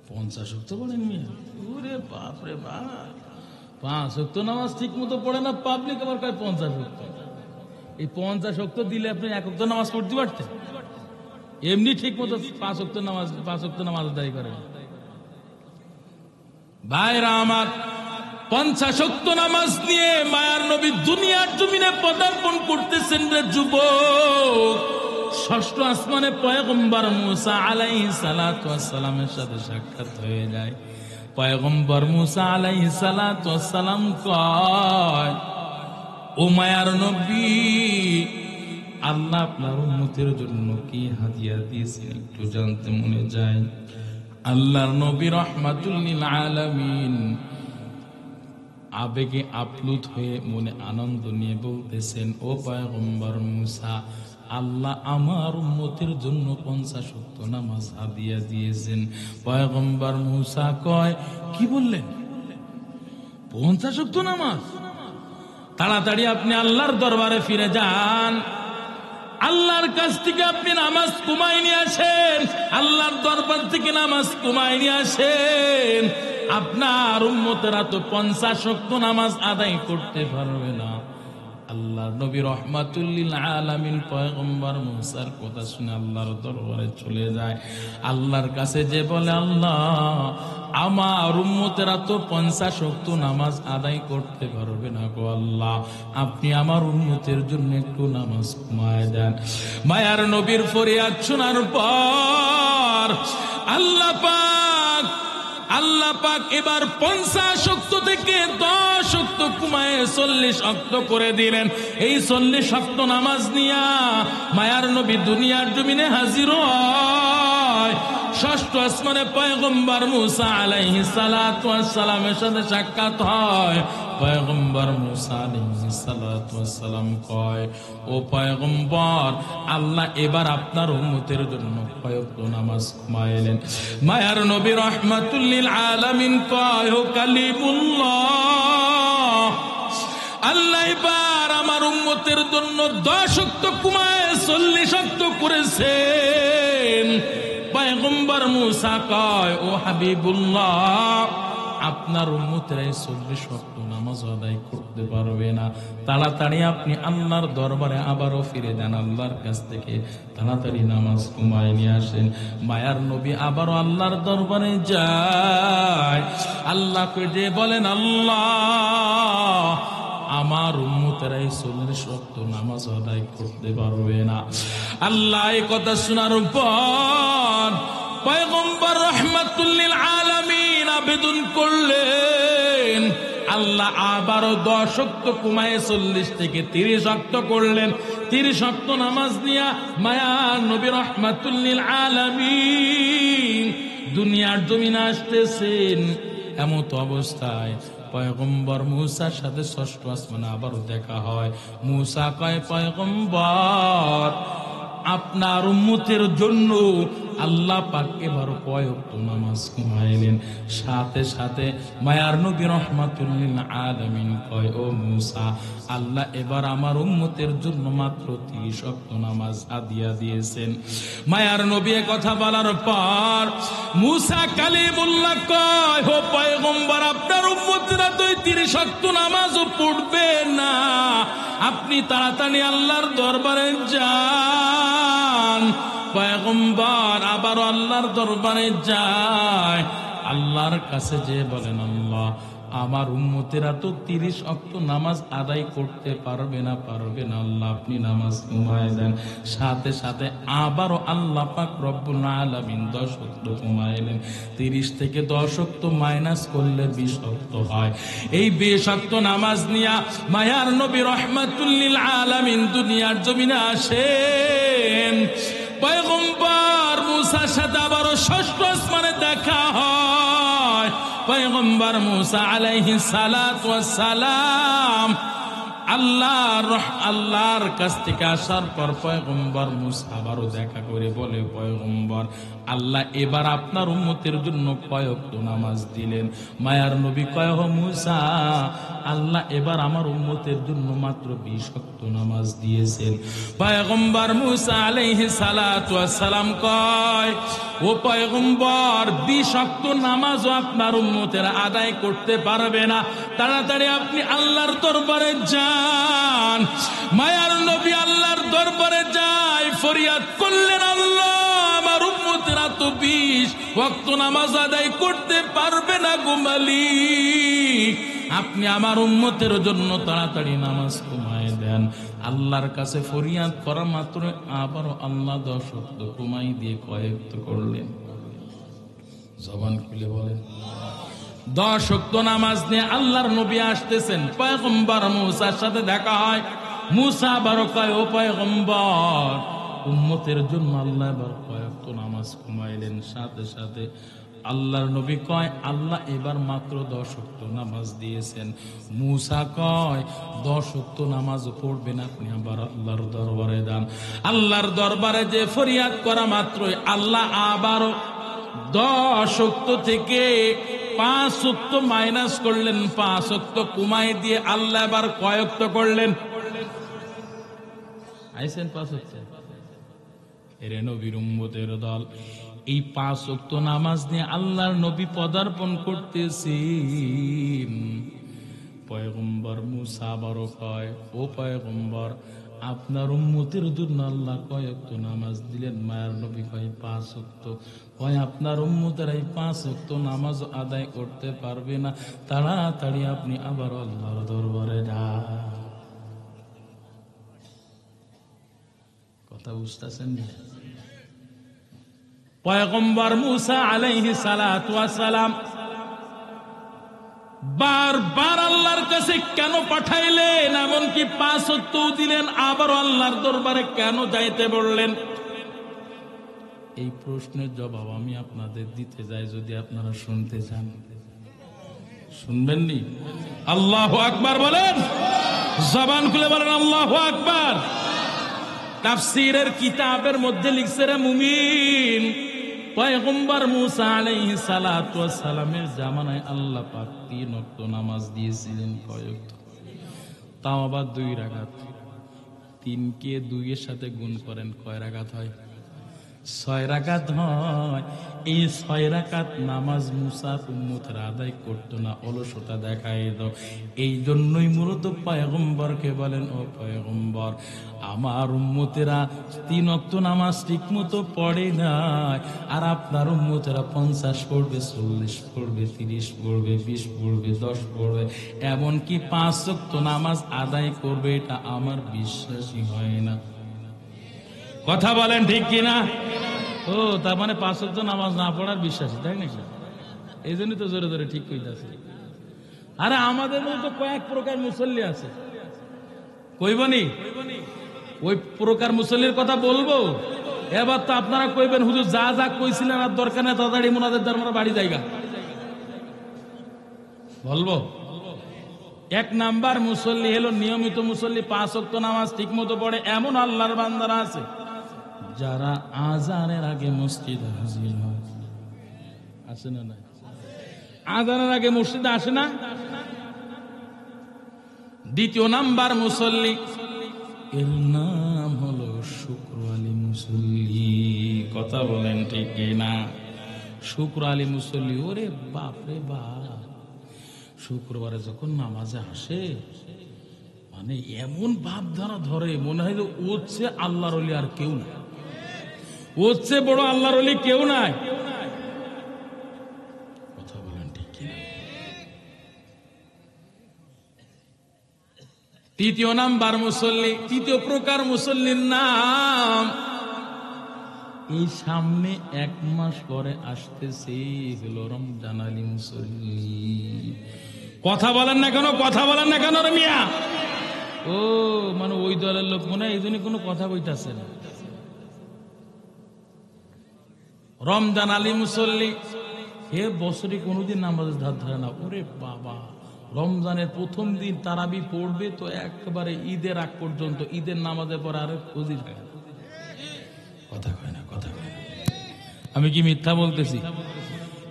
50 ওয়াক্ত পড়েন মিয়া। ওরে বাপ রে বাপ, 5 ওয়াক্ত নামাজ ঠিক মতো পড়ে না পাবলিক, আবার কয় 50 ওয়াক্ত। এই 50 ওয়াক্ত দিলে আপনি 1 ওয়াক্ত নামাজ পড়তে পারতেন? এমনি ঠিক মতো 5 ওয়াক্ত নামাজ আদায় করেন। ভাইরা আমার, 50 ওয়াক্ত নামাজ নিয়ে মায়ার নবী দুনিয়ার জমিনে পদার্পণ করতেছেন। রে যুবক, 6ষ্ঠ আসমানে পয়গম্বর মুসা আলাইহিস সালাতু ওয়াস সালামের সাথে সাক্ষাৎ হয়ে যায়। পয়গম্বর মুসা আলাইহিস সালাতু ওয়াস সালাম কয়, ও মায়ার নবী, আল্লাহ আপনার উম্মতের জন্য কি হাদিয়া দিয়েছেন একটু জানতে মনে যায়। আল্লাহর নবী রাহমাতুল লিল আলামিন আবেগে আপ্লুত হয়ে মনে আনন্দ নিয়ে বলতেছেন, ও পয়গম্বর মুসা, আল্লাহ আমার উম্মতের জন্য 50 ওয়াক্ত নামাজ হাদিয়া দিয়েছেন। পয়গম্বর মুসা কয়, কি বললেন? 50 ওয়াক্ত নামাজ? তাড়াতাড়ি আপনি আল্লাহর দরবারে ফিরে যান, আল্লাহর কাছ থেকে আপনি নামাজ কমায় নিয়ে আসেন, আল্লাহর দরবার থেকে নামাজ কমায় নিয়ে আসেন। আপনার উম্মতেরা তো 50 ওয়াক্ত নামাজ আদায় করতে পারবে না। আল্লাহর নবী রাহমাতুল লিল আলামিন পয়গম্বর মুসার কথা শুনে আল্লাহর দরবারে চলে যায়। আল্লাহর কাছে যে বলে, আল্লাহ আমার উম্মতেরা তো 50 ওয়াক্ত নামাজ আদায় করতে পারবে না গো আল্লাহ, আপনি আমার উম্মতের জন্য একটু নামাজ কমায় দেন। মায়ার নবীর ফরিয়াদ শোনার পর আল্লাহ পাক এবার 50 ওয়াক্ত থেকে 10 ওয়াক্ত কমায় 40 ওয়াক্ত করে দিলেন। এই 40 ওয়াক্ত নামাজ নিয়া মায়ার নবী দুনিয়ার জমিনে হাজির হয়। 6ষ্ঠ আসমানে পয়গম্বর মুসা আলাইহিস সালাতু ওয়াস সালামের সাথে সাক্ষাৎ হয়। পয়গম্বর মুসা আলাইহিস সালাতু ওয়াস সালাম কয়, ও পয়গম্বর, আল্লাহ এবার আপনার উম্মতের জন্য কয়েকটা নামাজ কমাইলেন। মায়ার নবী রাহমাতুল লিল আলামিন কয়, ও কালিমুল্লাহ, আল্লাহ এবার আমার উম্মতের জন্য 10 ওয়াক্ত কমায় 40 ওয়াক্ত করেছেন। পয়গম্বর মুসা কয়, ও হাবিবুল্লাহ, আপনার উম্মতেরা 40 ওয়াক্ত নামাজ আদায় করতে পারবে না। তাড়াতাড়ি আপনি আল্লাহর দরবারে আবারও ফিরে যান, আল্লাহর কাছ থেকে তাড়াতাড়ি নামাজ কমায় নিয়ে আসেন। মায়ার নবী আবারও আল্লাহর দরবারে যায়। আল্লাহকে যে বলেন, আল্লাহ আমার উম্মতেরা 40 ওয়াক্ত নামাজ আদায় করতে পারবে না। আল্লাহ এই কথা শোনার পর পয়গম্বর রাহমাতুল লিল আলামিন আবেদন করলেন, আল্লাহ আবারও 10 ওয়াক্ত কমায় 40 থেকে 30 ওয়াক্ত করলেন। 30 ওয়াক্ত নামাজ নিয়া মায়ার নবী রাহমাতুল লিল আলামিন দুনিয়ার জমিনে আসতেছেন। এমত অবস্থায় পয়গম্বর মুসার সাথে 6ষ্ঠ আসমানে আবারও দেখা হয়। মুসা কয়, পয়গম্বর, আপনার উম্মতের জন্য আল্লাহ পাক এবার কয়েকটা নামাজ কমাইলেন। সাথে সাথে মায়ার নবী রাহমাতুল লিল আলামিন কয়, ও মুসা, আল্লাহ এবার আমার উম্মতের জন্য মাত্র 30 ওয়াক্ত নামাজ হাদিয়া দিয়েছেন। মায়ার নবী কথা বলার পর মুসা কালিমুল্লাহ কয়, ও পয়গম্বর, আপনার উম্মতেরা তো 30 ওয়াক্ত নামাজও পড়বে না, আপনি তাড়াতাড়ি আল্লাহর দরবারে যান। পয়গম্বর আবার আল্লাহর দরবারে যায়। আল্লাহর কাছে যে বলেন, আল্লাহ আমার উম্মতেরা তো 30 ওয়াক্ত নামাজ আদায় করতে পারবে না আল্লাহ আপনি নামাজ কমায় দেন। সাথে সাথে আবারও আল্লাহ পাক রব্বুল আলামিন 10 ওয়াক্ত কমাইলেন। 30 থেকে 10 ওয়াক্ত মাইনাস করলে 20 ওয়াক্ত হয়। এই 20 ওয়াক্ত নামাজ নিয়া মায়ার নবী রাহমাতুল লিল আলামিন দুনিয়ার জমিনে আসেন। পয়গম্বর মুসার সাথে আবারও ষষ্ঠ আসমানে দেখা হয়। পয়গম্বর মুসা আলাইহিস সালাতু ওয়াস সালাম আল্লাহর কাছ থেকে আসার পর পয়গম্বর মুসা আবারও দেখা করে বলে, পয়গম্বর আল্লাহ এবার আপনার উম্মতের জন্য কয় ওয়াক্ত নামাজ দিলেন? মায়ার নবী কয়, ও মুসা, আল্লাহ এবার আমার উম্মতের জন্য মাত্র 20 ওয়াক্ত নামাজ দিয়েছেন। পয়গম্বর মুসা আলাইহিস সালাতু ওয়াস সালাম কয়, ও পয়গম্বর 20 ওয়াক্ত নামাজও আপনার উম্মতেরা আদায় করতে পারবে না, তাড়াতাড়ি আপনি আল্লাহর দরবারে যান। মায়ার নবী আল্লাহর দরবারে যায়, ফরিয়াদ করলেন, আল্লাহ আমার উম্মতেরা তো 20 ওয়াক্ত নামাজ আদায় করতে পারবে না গো মালিক, আপনি আমার উম্মতের জন্য তাড়াতাড়ি নামাজ কমায় দেন। আল্লাহর কাছে ফরিয়াদ করা মাত্র আবারও আল্লাহ 10 ওয়াক্ত কমাই দিয়ে কয় ওয়াক্ত করলেন? জবান খুলে বলেন। 10 ওয়াক্ত নামাজ নিয়ে আল্লাহর নবী আসতেছেন। পয়গম্বর মুসার সাথে দেখা হয়। মুসা আবারও কয়, ও পয়গম্বর উম্মতের জন্য আল্লাহ এবার কয় ওয়াক্ত নামাজ কমাইলেন? সাথে সাথে আল্লাহর নবী কয়, আল্লাহ এবার মাত্র 10 ওয়াক্ত নামাজ দিয়েছেন। মুসা কয়, 10 ওয়াক্ত নামাজ পড়বেন আপনি আবার আল্লাহর দরবারে যান। আল্লাহর দরবারে যে ফরিয়াদ করা মাত্রই আল্লাহ আবারও 10 ওয়াক্ত থেকে 5 ওয়াক্ত মাইনাস করলেন, 5 ওয়াক্ত কমাই দিয়ে আল্লাহ এবার কয় ওয়াক্ত করলেন? আইছেন 5 ওয়াক্ত। এরে নবীর উম্মতের দল, এই 5 ওয়াক্ত নামাজ নিয়ে আল্লাহর নবী পদার্পণ করতেছেন। পয়গম্বর মুসা আবারও কয়, ও পয়গম্বর আপনার উম্মতের জন্য আল্লাহ কয় ওয়াক্ত নামাজ দিলেন? মায়ার নবী কয় 5 ওয়াক্ত। কয় আপনার উম্মতেরা এই 5 ওয়াক্ত নামাজ আদায় করতে পারবে না, তাড়াতাড়ি আপনি আবার আল্লাহর দরবারে যান। কথা বুঝতেছেন? পয়গম্বর মুসা আলাইহিস সালাতু ওয়াস সালাম বারবার আল্লাহর কাছে কেন পাঠাইলেন, এমনকি 5 ওয়াক্ত দিলেন, আবার আল্লাহর দরবারে কেন যাইতে বললেন? এই প্রশ্নের জবাব আমি আপনাদের দিতে যাই, যদি আপনারা শুনতে চান। শুনবেন নি? আল্লাহু আকবার বলেন, জবান খুলে বলেন আল্লাহু আকবার। তাফসীরের কিতাবের মধ্যে লিখছে, রে মুমিন, পয়গম্বর মুসা আলাইহিস সালাতু ওয়াস সালামের জামানায় আল্লাহ পাক 3 ওয়াক্ত নামাজ দিয়েছিলেন। কয় ওয়াক্ত? তাও আবার 2 রাকাত। 3 কে 2 এর সাথে গুণ করেন, কয় রাকাত হয়? 6 রাকাত হয়। এই 6 রাকাত নামাজ মুসা উম্মতের আদায় করতো না, অলসতা দেখায় দাও। এই জন্যই মূলত পয়গম্বরকে বলেন, ও পয়গম্বর আমার উম্মতেরা 3 ওয়াক্ত নামাজ ঠিক মতো পড়ে না, আর আপনার উম্মতেরা 50 পড়বে, 40 পড়বে, 30 পড়বে, 20 পড়বে, 10 পড়বে, এমনকি 5 ওয়াক্ত নামাজ আদায় করবে, এটা আমার বিশ্বাসই হয় না। কথা বলেন ঠিক কিনা? ও তার মানে 5 ওয়াক্ত নামাজ না পড়ার বিশ্বাসী, তাই নাকি? এই জন্যই তো জোরে জোরে ঠিক কইতাছে। আরে আমাদের মধ্যে কয়েক প্রকার মুসল্লি আছে, কইবনি? ওই প্রকার মুসল্লির কথা বলবো। এবার তো আপনারা কইবেন, হুজুর যা যা কইছিলেন আর দরকার নেই, তাড়াতাড়ি মুনাদের দরবারে বাড়ি জায়গা বলবো। 1 নাম্বার মুসল্লি হলো নিয়মিত মুসল্লি, 5 ওয়াক্ত নামাজ ঠিক মতো পড়ে এমন আল্লাহর বান্দারা আছে যারা আজানের আগে মসজিদে হাজির হয়। আসে না? নাই? আজানের আগে মসজিদে আসে না। 2 নাম্বার মুসল্লি, এর নাম হলো শুক্র আলী মুসল্লি। কথা বলেন ঠিক না? শুক্র আলী মুসল্লি, ওরে বাপ রে বাপ, শুক্রবারে যখন নামাজে আসে মানে এমন ভাবধারা ধরে, মনে হয় যে ওর চেয়ে আল্লাহর ওলি আর কেউ নাই, ওর চেয়ে বড় আল্লাহর ওলি কেউ নাই। কথা বলেন ঠিক কিনা? তৃতীয় নাম্বার মুসল্লি, তৃতীয় প্রকার মুসল্লির নাম এই সামনে 1 মাস পরে আসতেছে, হলো রমজান আলী মুসল্লি। কথা বলেন না কেন, কথা বলেন না কেন রে মিয়া? ও মানে ওই দলের লোক মনে হয় এই জন্য কোনো কথা কইতাছে না। রমজান আলী মুসল্লি হে বছরে কোনোদিন নামাজ ধার ধরে না। ওরে বাবা, রমজানের প্রথম দিন তারাবি পড়বে তো একেবারে ঈদের আগ পর্যন্ত, ঈদের নামাজের পর আরে খোঁজই থাকে। কথা কয় না, কথা কয় না। আমি কি মিথ্যা বলতেছি?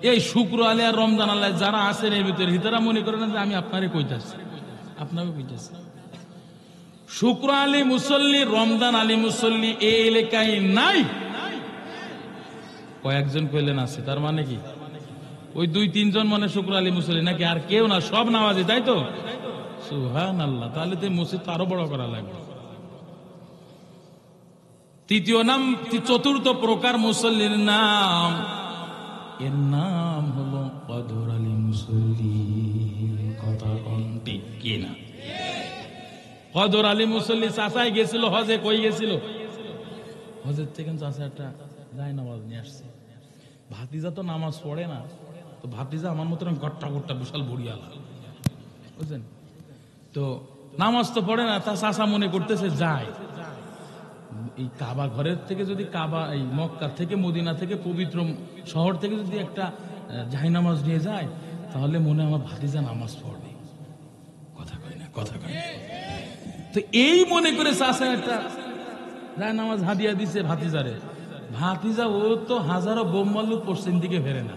এই শুক্র আলী আর রমজান আলী যারা আছেন এর ভিতরে, হিতারা মনে করেন যে আমি আপনারই কইতাছি, আপনাকে কইতাছি। শুক্র আলী মুসল্লি, রমজান আলী মুসল্লি এই এলাকায় নাই। কয়েকজন কইলেন আছে, তার মানে কি ওই 2-3 জন মানে শুক্র আলী মুসল্লি নাকি? আর কেউ না, সব নামাজি, তাই তো? সুবহানাল্লাহ। তাহলে তো মসজিদ আরো বড় করা লাগবে। তৃতীয় নাম, চতুর্থ প্রকার মুসল্লির নাম, এর নাম হলো কদর আলী মুসল্লি। কথা কোন ঠিক কিনা? কদর আলী মুসল্লি চাচাই গেছিল হজে। কই গেছিল? হজের থেকে চাচা একটা যায় নামাজ নিয়ে আসছে। ভাতিজা তো নামাজ পড়ে না, তো ভাতিজা আমার মতো গট্টা গট্টা বিশাল ভরিয়ালা, বুঝছেন তো, নামাজ তো পড়ে না। তা চাচা মনে করতেছে যায় এই কাবা ঘরের থেকে, যদি কাবা এই মক্কা থেকে মদিনা থেকে পবিত্র শহর থেকে যদি একটা জায়নামাজ নিয়ে যায় তাহলে মনে আমার ভাতিজা নামাজ পড়বে। কথা কয় না, কথা কয় না। তো এই মনে করে চাচা একটা জায়নামাজ হাদিয়া দিছে ভাতিজারে। ভাতিজা ও তো হাজারো বোম মারল, পশ্চিম দিকে ফেরে না।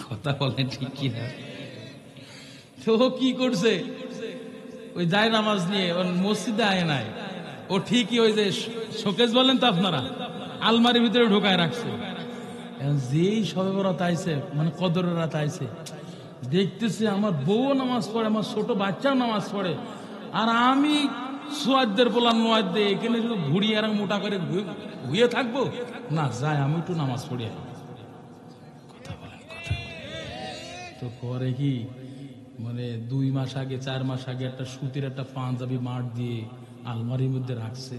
কথা বলে ঠিক কিনা? তো কি করছে, ওই যায় নামাজ নিয়ে মসজিদে আয় নাই, ও ঠিকই ওই যে শোকেস বলেন তো আপনারা, আলমারির ভিতরে ঢোকায় রাখছে। যেই সবে বরাত আইছে, মানে কদরের রাত আইছে, দেখতেছে আমার বউ নামাজ পড়ে, আমার ছোট বাচ্চাও নামাজ পড়ে, আর আমি সোয়াদের বলার মোয়াদ্দে এখানে শুধু ঘুরি আর মোটা করে ঘুরিয়ে থাকবো না। যায় আমি একটু নামাজ পড়ি। কথা বলেন, কথা তো করে কি, মানে 2 মাস আগে 4 মাস আগে একটা সুতির একটা পাঞ্জাবি মার দিয়ে আলমারির মধ্যে রাখছে।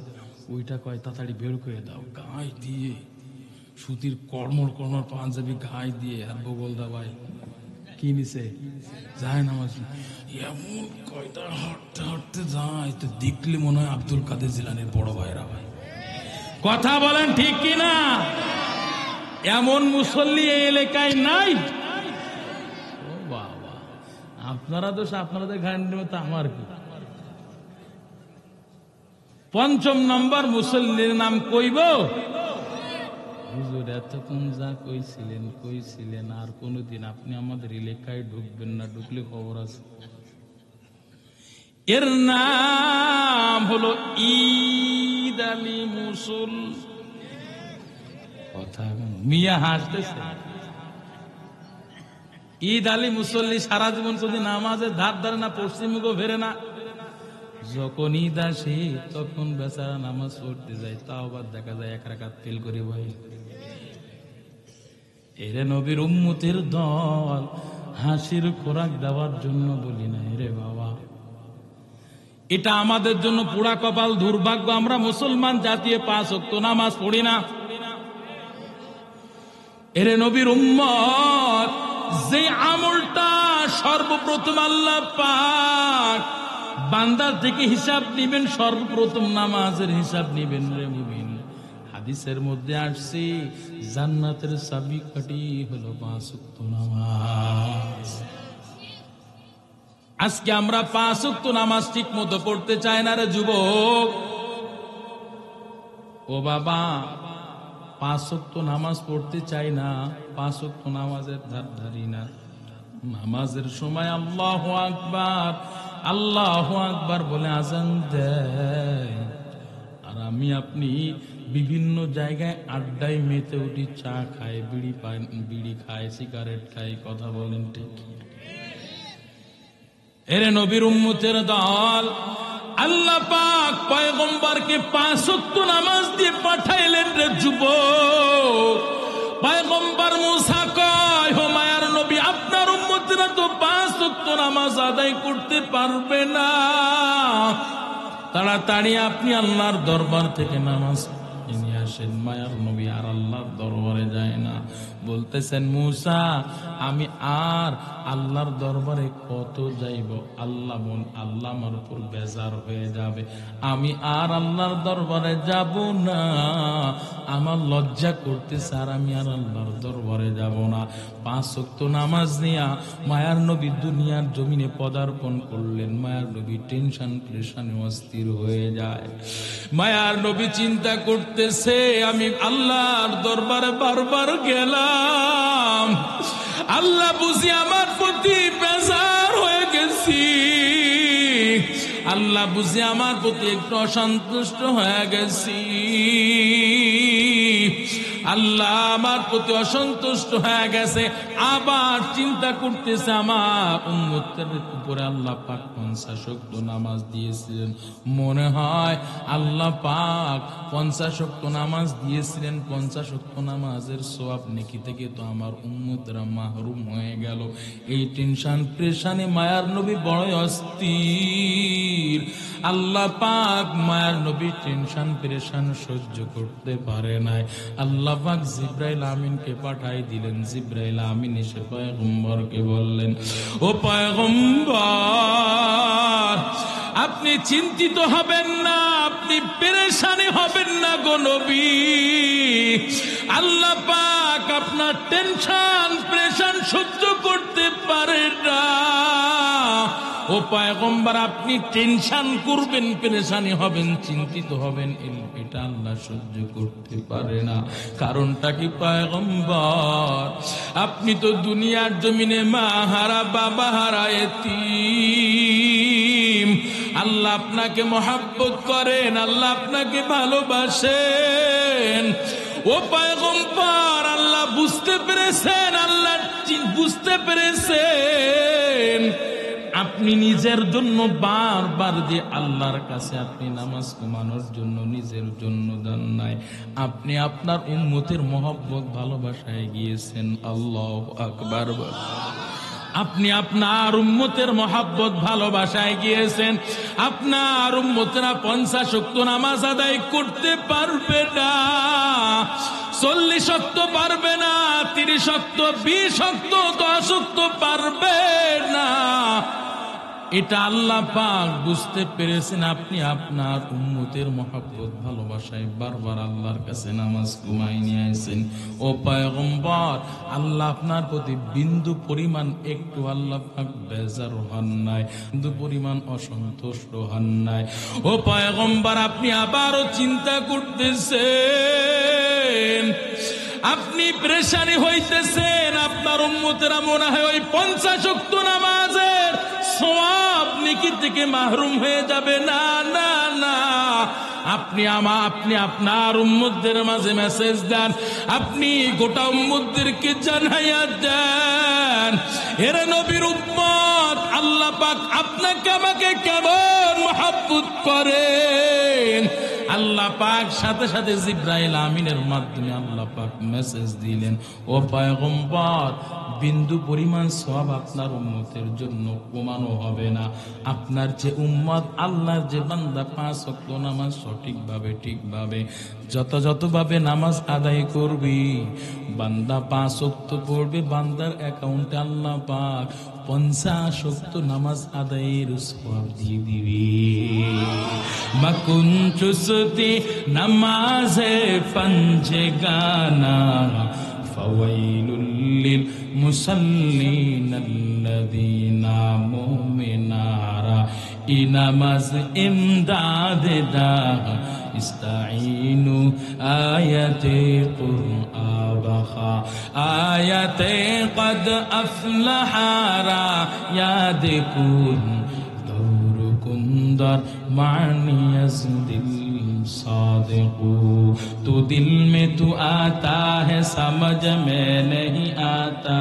ওইটা কয় তাড়াতাড়ি বের করে দাও। গায়ে দিয়ে সুতির কর্মর কর্মর পাঞ্জাবি গায়ে দিয়ে, আর বগল দা ভাই কি নিছে, যায় নামাজ। এমন কয়টা হাঁটতে হাঁটতে যায়, তো দেখলে মনে হয় আব্দুল কাদের জিলানীর বড় ভাইরা ভাই। কথা বলেন ঠিক কিনা? এমন মুসল্লি এই এলাকায় নাই। ও বাবা, আপনারা দোষ আপনাদের ঘাড়ের মতো, আমার কি? 5ম নম্বর মুসল্লির নাম কইব, হুজুর এতক্ষণ যা কইছিলেন আর কোনদিন আপনি আমাদের এলাকায় ঢুকবেন না, ঢুকলে খবর আছে। এর নাম হলো ঈদ আলী মুসল্লি। কথা মিয়া হাসতেছে। ঈদ আলী মুসল্লি সারা জীবন যদি নামাজের ধার ধারে না, পশ্চিমুখও ফেরে না, যখন ঈদ আসে তখন বেচারা নামাজ পড়তে যায়, তাও আবার দেখা যায় 1 রাকাত ফেল করে ভাই। এরে নবীর উম্মতের দল, হাসির খোরাক দেওয়ার জন্য বলি না রে বাবা। এটা আমাদের জন্য পুরা কপাল, দুর্ভাগ্য। আমরা মুসলমান জাতীয় 5 ওয়াক্ত নামাজ পড়ি না। এরে নবীর উম্মত, যে আমলটা সর্বপ্রথম আল্লাহ পাক বান্দার থেকে হিসাব নিবেন, সর্বপ্রথম নামাজের হিসাব নিবেন রে মুমিন। হাদিসের মধ্যে আসছে জান্নাতের চাবিকাঠি হলো 5 ওয়াক্ত নামাজ। আজকে আমরা 5 ওয়াক্ত নামাজ ঠিক মতো পড়তে চাই না রে যুবক। ও বাবা, 5 ওয়াক্ত নামাজ পড়তে চাই না, 5 ওয়াক্ত নামাজের ধার ধারি না। নামাজের সময় আল্লাহু আকবার, আল্লাহু আকবার বলে আজান দেয়, আর আমি আপনি বিভিন্ন জায়গায় আড্ডায় মেতে উঠি, চা খায়, বিড়ি খায়, সিগারেট খায়। কথা বলেন ঠিক? এরে নবীর উম্মতের দল, আল্লাহ পাক পয়গম্বরকে 5 ওয়াক্ত নামাজ দিয়ে পাঠাইলেন রে যুবক। পয়গম্বর মুসা কয়, ও মায়ার নবী, আপনার উম্মত উম্মতরা তো 5 ওয়াক্ত নামাজ আদায় করতে পারবে না। তাড়াতাড়ি আপনি আল্লাহর দরবার থেকে নামাজ নিয়ে আসেন। মায়ার নবী আর আল্লাহর দরবারে যায় না, বলতেছেন মুসা আমি আর আল্লাহর দরবারে কত যাইব? আল্লাহ আমার উপর বেজার হয়ে যাবে, আমি আর আল্লাহর দরবারে যাব না, আমার লজ্জা করতেছে, আর আমি আর আল্লাহর দরবারে যাব না। 5 ওয়াক্ত নামাজ নিয়া মায়ার নবী দুনিয়ার জমিনে পদার্পণ করলেন। মায়ার নবী টেনশন প্রেশানে অস্থির হয়ে যায়। মায়ার নবী চিন্তা করতেছে আমি আল্লাহর দরবারে বারবার গেলাম, আল্লাহ বুঝি আমার প্রতি বেজার হয়ে গেছি, আল্লাহ বুঝি আমার প্রতি একটু অসন্তুষ্ট হয়ে গেছি, আল্লাহ আমার প্রতি অসন্তুষ্ট হয়ে গেছে। আবার চিন্তা করতেছে আমার উম্মতের উপরে আল্লাহ পাক 50 ওয়াক্ত নামাজ দিয়েছিলেন, মনে হয় আল্লাহ পাক 50 ওয়াক্ত নামাজ দিয়েছিলেন, 50 ওয়াক্ত নামাজের সওয়াব নেকি থেকে তো আমার উম্মতরা মাহরুম হয়ে গেল। এই টেনশন প্রেশানে মায়ার নবী বড় অস্থির। আল্লাহ পাক মায়ার নবী টেনশন প্রেশান সহ্য করতে পারে নাই। আল্লাহ পাক জিবরাইল আমিনকে পাঠাই দিলেন। জিবরাইল আমিন এসে পয়গম্বরকে বললেন, ও পয়গম্বর আপনি চিন্তিত হবেন না, আপনি পেরেশানি হবেন না গো নবী, আল্লাহ পাক আপনার টেনশন প্রেশান সহ্য করতে পারে না। ও পয়গম্বর আপনি টেনশন করবেন, পেরেশানি হবেন, চিন্তিত হবেন, এটা আল্লাহ সহ্য করতে পারে না। কারণটা কি পয়গম্বর? আপনি তো দুনিয়ার জমিনে মা হারা বাবা হারা এতিম, আল্লাহ আপনাকে মহব্বত করেন, আল্লাহ আপনাকে ভালোবাসেন। ও পয়গম্বর আল্লাহ বুঝতে পেরেছেন, আল্লাহ বুঝতে পেরেছেন আপনি নিজের জন্য বারবার যে আল্লাহর কাছে আপনি নামাজ কমানোর জন্য নিজের জন্য দেন নাই, আপনি আপনার উম্মতের মহব্বত ভালোবাসায় গিয়েছেন। আল্লাহু আকবার। আপনি আপনার উম্মতের মহব্বত ভালোবাসায় গিয়েছেন। আপনার উম্মতেরা 50 ওয়াক্ত নামাজ আদায় করতে পারবে না, 40 ওয়াক্ত পারবে না, 30 ওয়াক্ত, 20 ওয়াক্ত, 10 ওয়াক্ত পারবে না। এটা আল্লাহ পাক বুঝতে পেরেছেন। আপনি আপনার উম্মতের মহব্বত ভালোবাসায় বারবার আল্লাহর কাছে নামাজ ঘুমাই নিয়ে আসেন। ও পয়গম্বর আল্লাহ আপনার প্রতি বিন্দু পরিমাণ একটু আল্লাহ পাক বেজার হন নাই, বিন্দু পরিমাণ অসন্তুষ্ট হন নাই। ও পয়গম্বর আপনি আবারও চিন্তা করতেছেন, আপনি পেরেশানি হইতেছেন, আপনার উম্মতেরা মনে হয় ওই 50 ওয়াক্ত নামাজের সওয়াব নেকি থেকে মাহরুম হয়ে যাবে। না না না, আপনি আপনার উম্মতদের মাঝে মেসেজ দেন, আপনি গোটা উম্মতদেরকে জানাইয়া দেন, এরে নবীর উম্মত আল্লাহ পাক আপনাকে আমাকে কেমন মহব্বত করেন। আল্লাহ পাক সাথে সাথে জিবরাইল আমিনের মাধ্যমে আল্লাহ পাক মেসেজ দিলেন, ও পয়গম্বর বিন্দু পরিমাণ সওয়াব আপনার উম্মতের জন্য কমানো হবে না। আপনার যে উম্মত, আল্লাহর যে বান্দা 5 ওয়াক্ত নামাজ সঠিকভাবে ঠিকভাবে যথাযথভাবে নামাজ আদায় করবি, বান্দা 5 ওয়াক্ত পড়বে, বান্দার অ্যাকাউন্টে আল্লাহ পাক 50 ওয়াক্ত নামাজ আদায়ের সওয়াব দিয়ে দিবে। মাকুন চুসতি নামাজে পঞ্জে গানা ফাওয়াইলুল লিল মুসাল্লিন আল্লাযীনা মুমিনারা ই নামাজ ইমদাদ দা ইস্তাঈনু আয়াতে কুরআন আয়াতে কদ আফলাহা ইয়াদ কুন दर मानियस दिल सादिकू, तू दिल में तू आता है समझ में नहीं आता,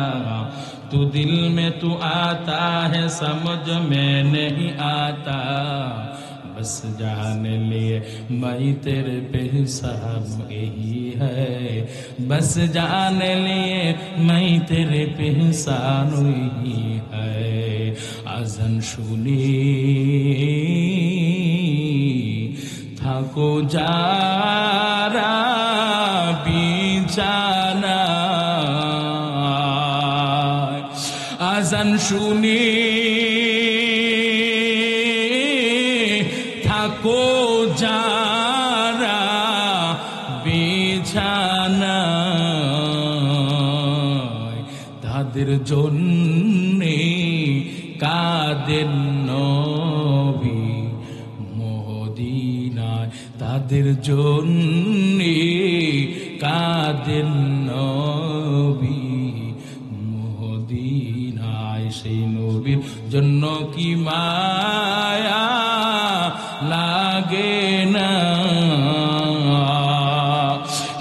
तू दिल में तू आता है समझ में नहीं आता, बस जाने लिए मैं तेरे पहचान यही है, बस जाने लिए मैं तेरे पहचान यही है। आज़ान শুনি থাকো যারা বিছানায়, আযান শুনি থাকো যারা বিছানায়, তাদের জন্যে কাঁদেন নবী মদিনায়, তাদের জন্যে কাঁদেন নবী মদিনায়। সেই নবীর জন্য কি মায়া লাগে না,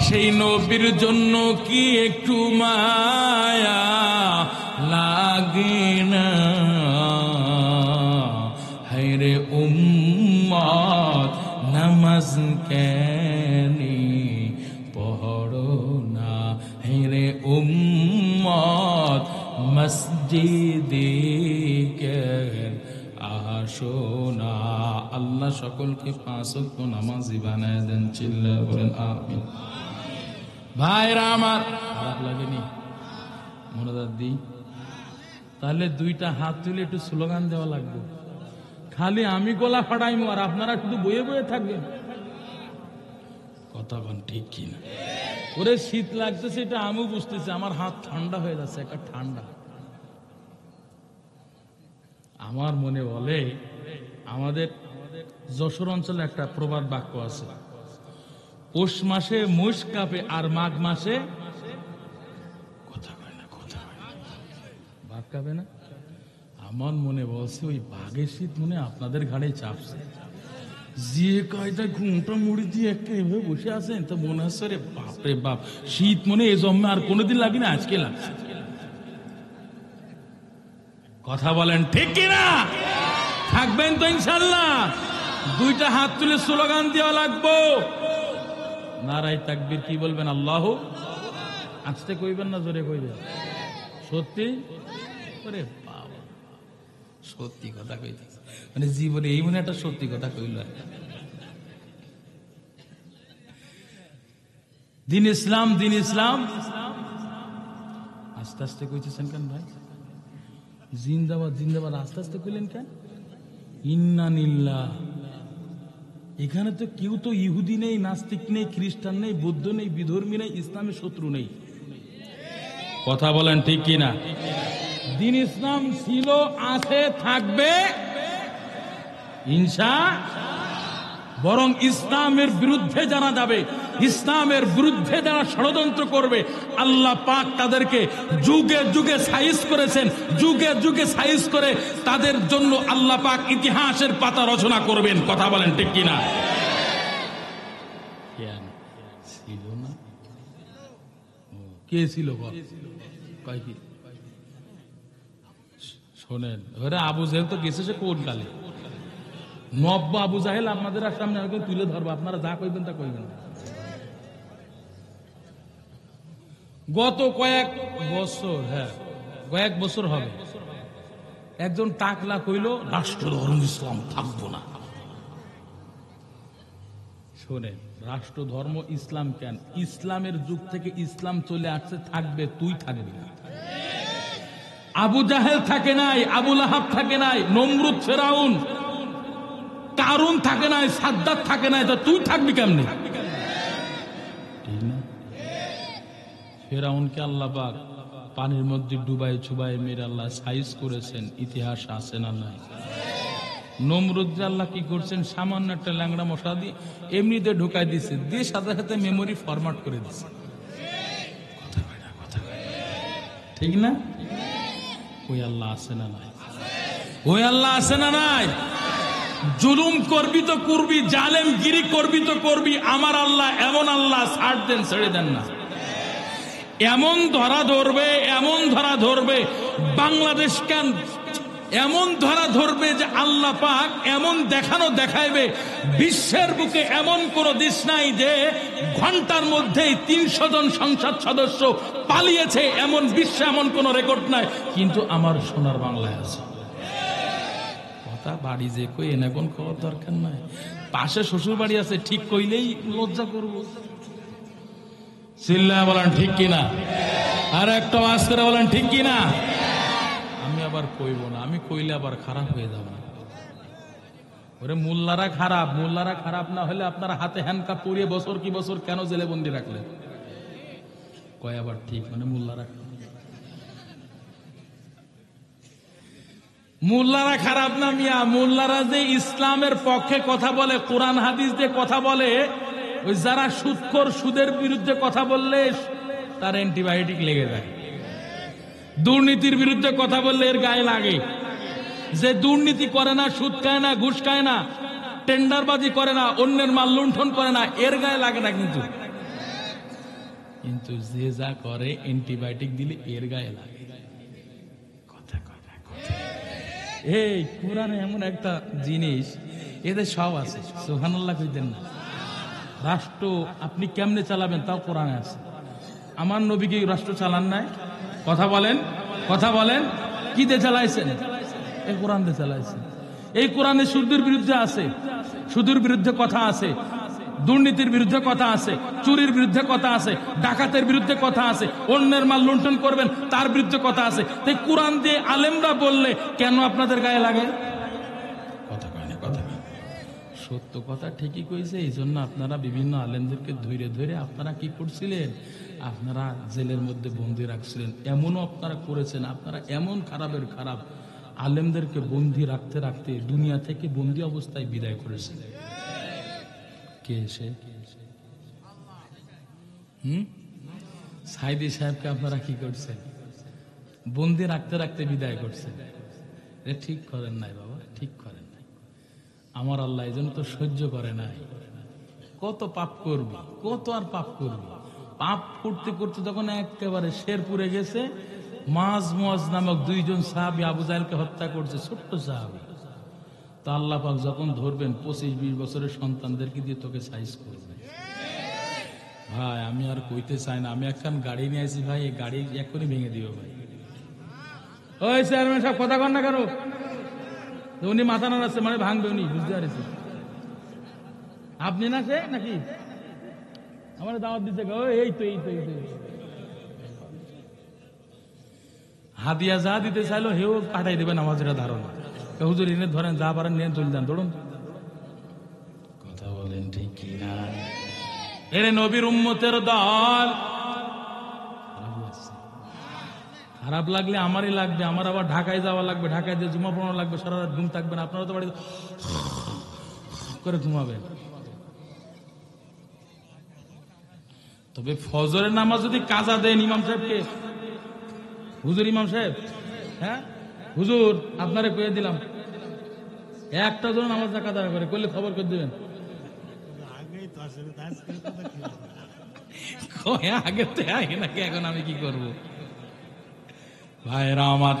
সেই নবীর জন্য কি একটু মায়া লাগে না। হায়রে উম্মত নামাজ কেনে পড়ো না, হায়রে উম্মত মসজিদে কেন আসো না। আল্লাহ সকলকে 5 ওয়াক্ত নামাজি বানায় দেন, চিল্লা বলেন আমিন। ভাইরা আমার, খারাপ লাগেনি মোনাজাত দিই? তাহলে 2টা হাত তুলে একটু স্লোগান দেওয়া লাগবে। খালি আমি গলা ফাটাইমু আর আপনারা শুধু বয়ে বয়ে থাকবেন। কথা বল ঠিক কিনা? ওরে শীত লাগতেছে, এটা আমিও বুঝতেছি, আমার হাত ঠান্ডা হয়ে যাচ্ছে, একটা ঠান্ডা। আমার মনে বলে, আমাদের যশোর অঞ্চলে একটা প্রবাদ বাক্য আছে, পৌষ মাসে মোষ কাঁপে আর মাঘ মাসে কথা কয় না, কথা বাঘ কাঁপে না। আমার মনে বলছে ওই বাঘের শীত মনে আপনাদের ঘাড়ে চাপছে, যে কয়টা ঘুমটা মুড়ি দিয়ে একটা এভাবে বসে আছেন, তো মনে হচ্ছে রে বাপ রে বাপ, শীত মনে এ জন্মে আর কোনোদিন লাগি না, আজকে লাগছে। কথা বলেন ঠিক কিনা? থাকবেন তো ইনশাল্লাহ? 2টা হাত তুলে স্লোগান দেওয়া লাগবো। নারায়ে তাকবীর কি বলবেন? আল্লাহু, আস্তে কইবেন না জোরে কইবেন? সত্যি? ওরে বাবা, সত্যি কথা কইতে মানে জীবনে এই মনে একটা সত্যি কথা কইল। দিন ইসলাম, দিন ইসলাম। আস্তে আস্তে কইতেছেন কেন ভাই? জিন্দাবাদ জিন্দাবাদ আস্তে আস্তে কইলেন কেন? ইন্নানিল্লাহ। এখানে তো কেউ তো ইহুদি নেই, নাস্তিক নেই, খ্রিস্টান নেই, বৌদ্ধ নেই, বিধর্মী নেই, ইসলামের শত্রু নেই। কথা বলেন ঠিক কিনা? দিন ইসলাম ছিল, আছে, থাকবে বরং ইসলামের বিরুদ্ধে যারা যাবে, ইসলামের বিরুদ্ধে যারা ষড়যন্ত্র করবে, আল্লাহ পাক তাদেরকে যুগে যুগে সাইজ করেছেন, যুগে যুগে সাইজ করে তাদের জন্য আল্লাহ পাক ইতিহাসের পাতা রচনা করবেন। কথা বলেন ঠিক কিনা? ছিল না? কে ছিল? শোনেন, আবু জাহেল তো গেছে সে কোন কালে, নব্য আবু জাহেল আপনাদের সামনে তুলে ধরবো, আপনারা যা কইবেন তা কইবেন। গত কয়েক বছর হবে একজন টাকলা কইল রাষ্ট্র ধর্ম ইসলাম থাকবো না। শোনেন, রাষ্ট্র ধর্ম ইসলাম কেন? ইসলামের যুগ থেকে ইসলাম চলে আসছে, থাকবে, তুই থাকবি না। আবু জাহেল থাকে নাই, আবু লাহাব থাকে নাই, নমরুদ, ফেরাউন, কারুন থাকে নাই, সাদ্দাত থাকে নাই, তো তুই থাকবি কেমনে? ফেরাউনকে আল্লাহ পাক পানির মধ্যে ডুবাই চুবাই মেরে আল্লাহ সাইজ করেছেন, ইতিহাস আছে না নাই? নমরুদ আল্লাহ কি করছেন? সামান্য একটা ল্যাংড়া মশলা দিয়ে এমনিতে ঢুকাই দিচ্ছে, দিয়ে সাথে সাথে মেমোরি ফরম্যাট করে দিচ্ছে। ঠিক না? ওই আল্লাহ আছে না নাই? ওই আল্লাহ আছে না নাই? জুলুম করবি তো করবি, জালেমগিরি করবি তো করবি, আমার আল্লাহ এমন আল্লাহ, ছাড় দেন, ছেড়ে দেন না। এমন ধরা ধরবে, এমন ধরা ধরবে, বাংলাদেশ কেন এমন ধরা ধরবে যে আল্লাহ পাক এমন দেখাইবে, বিশ্বের বুকে এমন কোন দেশ নাই যে ঘন্টার মধ্যেই 300 জন সংসদ সদস্য পালিয়েছে, এমন বিশ্বে এমন কোন রেকর্ড নাই, কিন্তু আমার সোনার বাংলায় আছে। কথা বাড়ি যে কই এনে কোন খবর দরকার নাই, পাশে শ্বশুর বাড়ি আছে ঠিক কইলেই লজ্জা করবো। চিল্লায় বলেন ঠিক কিনা, আর একটা আওয়াজ করে বলেন ঠিক কিনা। আমি আবার কইব না, আমি কইলে আবার খারাপ হয়ে যাব। ওরে মোল্লারা খারাপ না হলে আপনারা হাতে হ্যান্ডকাপ পরিয়ে বছর কি বছর কেন জেলে বন্দি রাখলেন? কয় আবার ঠিক, মানে মোল্লারা খারাপ না মিয়া। মোল্লারা যে ইসলামের পক্ষে কথা বলে, কোরআন হাদিস দিয়ে কথা বলে, ওই যারা সুদখোর, সুদের বিরুদ্ধে কথা বললে তার অ্যান্টিবায়োটিক লেগে যায়। দুর্নীতির বিরুদ্ধে কথা বললে এর গায়ে লাগে। যে দুর্নীতি করে না, সুদ খায় না, ঘুষ খায় না, টেন্ডারবাজি করে না, অন্যের মাল লুণ্ঠন করে না, এর গায়ে লাগে না। কিন্তু যে যা করে অ্যান্টিবায়োটিক দিলে এর গায়ে লাগে। এই কোরআনে এমন একটা জিনিস, এদের সব আছে। সুবহানাল্লাহ কইতেন না? রাষ্ট্র আপনি কেমনে চালাবেন তাও কোরআনে আছে। আমার নবী কি রাষ্ট্র চালান নাই? কথা বলেন কি দিয়ে চালাইছেন? এই কোরআন দিয়ে চালাইছেন। এই কোরআনে সুদের বিরুদ্ধে আছে, সুদের বিরুদ্ধে কথা আছে, দুর্নীতির বিরুদ্ধে কথা আছে, চুরির বিরুদ্ধে কথা আছে, ডাকাতের বিরুদ্ধে কথা আছে, অন্যের মাল লুণ্ঠন করবেন তার বিরুদ্ধে কথা আছে। তাই কোরআন দিয়ে আলেমরা বললে কেন আপনাদের গায়ে লাগে? কথা কয় না, কথা সত্য কথা ঠিকই কইছে। এই জন্য আপনারা বিভিন্ন আলেমদেরকে ধরে ধরে আপনারা কি করছিলেন? আপনারা জেলের মধ্যে বন্দী রাখছিলেন। এমনও আপনারা করেছেন, আপনারা এমন খারাপের খারাপ আলেমদেরকে বন্দী রাখতে রাখতে দুনিয়া থেকে বন্দী অবস্থায় বিদায় করেছেন। কে এসে? সাইদি সাহেবকে আপনারা কি করছেন? বন্দী রাখতে রাখতে বিদায় করছেন। ঠিক করেন নাই বাবা, ঠিক করেন নাই। আমার আল্লাহ এই জন্য তো সহ্য করে নাই। কত পাপ করবি, কত আর পাপ করবি। পাপ করতে করতে তখন একেবারে শেরপুরে গেছে, মুয়াজ নামক 2 জন সাহাবী আবু জাহেলকে হত্যা করছে, ছোট্ট সাহাবী। তো আল্লাহ পাক যখন ধরবেন 25-20 বছরের সন্তানদেরকে দিয়ে তোকে সাইজ করবে। ভাই আমি আর কইতে চাই না, আমি একখান গাড়ি নিয়ে আসি ভাই, এই গাড়ি এখনই ভেঙে দিও ভাই। ওই চেয়ারম্যান সব কথা কন না কেন? উনি মাথা নাড়াচ্ছে মানে ভাঙবে, উনি বুঝতে পারছি। আপনি না সে নাকি আমার দাওয়াত দিতে? এই তো হাদিয়া যা দিতে চাইলো হেও পাঠাই দেবেন আমাদের ধারণা। হুজুর এনে ধরেন, যা পারেন নিয়ে চলে যান, ধরুন। কথা বলেন ঠিক কিনা? এর নবীর উম্মতের দল। খারাপ লাগলে আমারই লাগবে, আমার আবার ঢাকায় যাওয়া লাগবে, ঢাকায় দিয়ে জুমা পড়ানো লাগবে, সারা রাত ঘুম থাকবেন। আপনারা তো বাড়িতে করে ঘুমাবেন। তবে ফজরের নামাজ যদি কাজা দেন ইমাম সাহেবকে, হুজুর ইমাম সাহেব, হ্যাঁ হুজুর আপনারে কয়ে দিলাম, একটা জন নামাজ না কাজা করে করলে খবর করে দিবেন। আগে তো আগে নাকি, এখন আমি কি করব? ভাইরা আমার,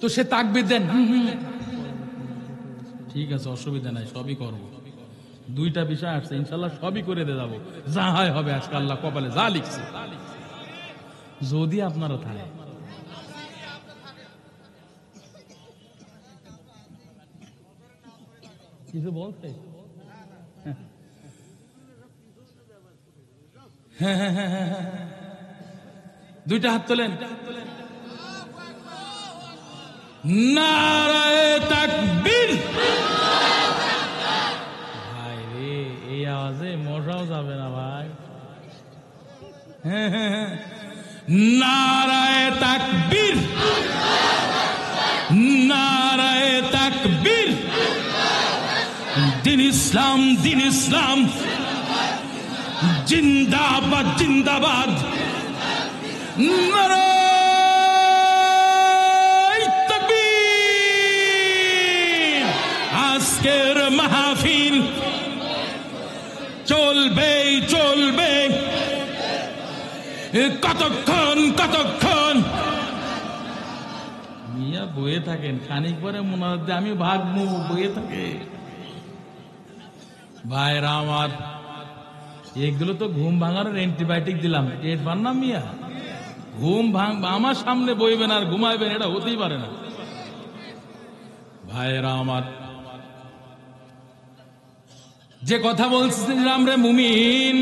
তো সে তাকবীর দেন, ঠিক আছে অসুবিধা নাই, সবই করবো। 2টা বিষয় আসছে, ইনশাল্লাহ সবই করে দিয়ে যাবো, যা হয় হবে। আজকে আল্লাহ কপালে যা লিখছে, যদি আপনারা থাকে। কিছু বলছে? হ্যাঁ, 2টা হাত তোলেন। নারায়ে তাকবীর। ভাই রে, এই আওয়াজে মশাও যাবে না ভাই। নারায়ে তাকবীর, নারায়ে তাকবীর। দিন ইসলাম, দিন ইসলাম জিন্দাবাদ, জিন্দাবাদ। নারায়ে তাকবীর। আজকের মাহফিল চলবে চলবে, কতক্ষণ কতক্ষণ বয়ে থাকেন, খানিক পরে মনে হচ্ছে আমি ভাগবো, বয়ে থাকে। ভাইরা আমার, এগুলো তো ঘুম ভাঙানোর অ্যান্টিবায়োটিক দিলাম, পেট ভাঙ না মিয়া। ঘুম আমার সামনে বইবেন আর ঘুমাইবেন, এটা হতেই পারে না। ভাইরা আমার, যে কথা বলছিলাম রে মুমিন,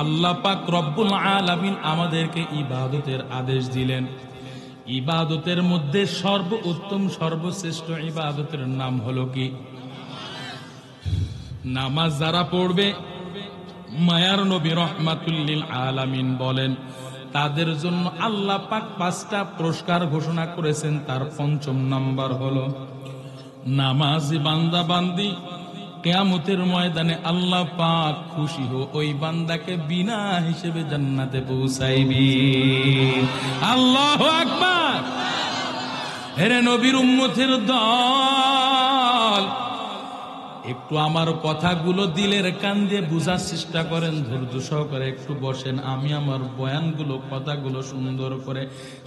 আল্লাহ পাক রব্বুল আলামিন আমাদেরকে ইবাদতের আদেশ দিলেন। ইবাদতের মধ্যে সর্বোত্তম সর্বশ্রেষ্ঠ ইবাদতের নাম হলো কি? নামাজ যারা পড়বে, মায়ার নবী রাহমাতুল লিল আলামিন বলেন, তাদের জন্য আল্লাহ পাক 5টা পুরস্কার ঘোষণা করেছেন। তার 5ম নাম্বার হলো নামাজি বান্দা বান্দি কিয়ামতের ময়দানে আল্লাহ পাক খুশি হয়ে ওই বান্দাকে বিনা হিসেবে জান্নাতে পৌঁছাইবি। আল্লাহু আকবার। হে নবীর উম্মতের দল, একটু আমার কথাগুলো দিলের কান দিয়ে বুঝার চেষ্টা করেন, ধৈর্য সহকারে একটু বসেন। আমি আমার বয়ানগুলো, কথাগুলো সুন্দর করে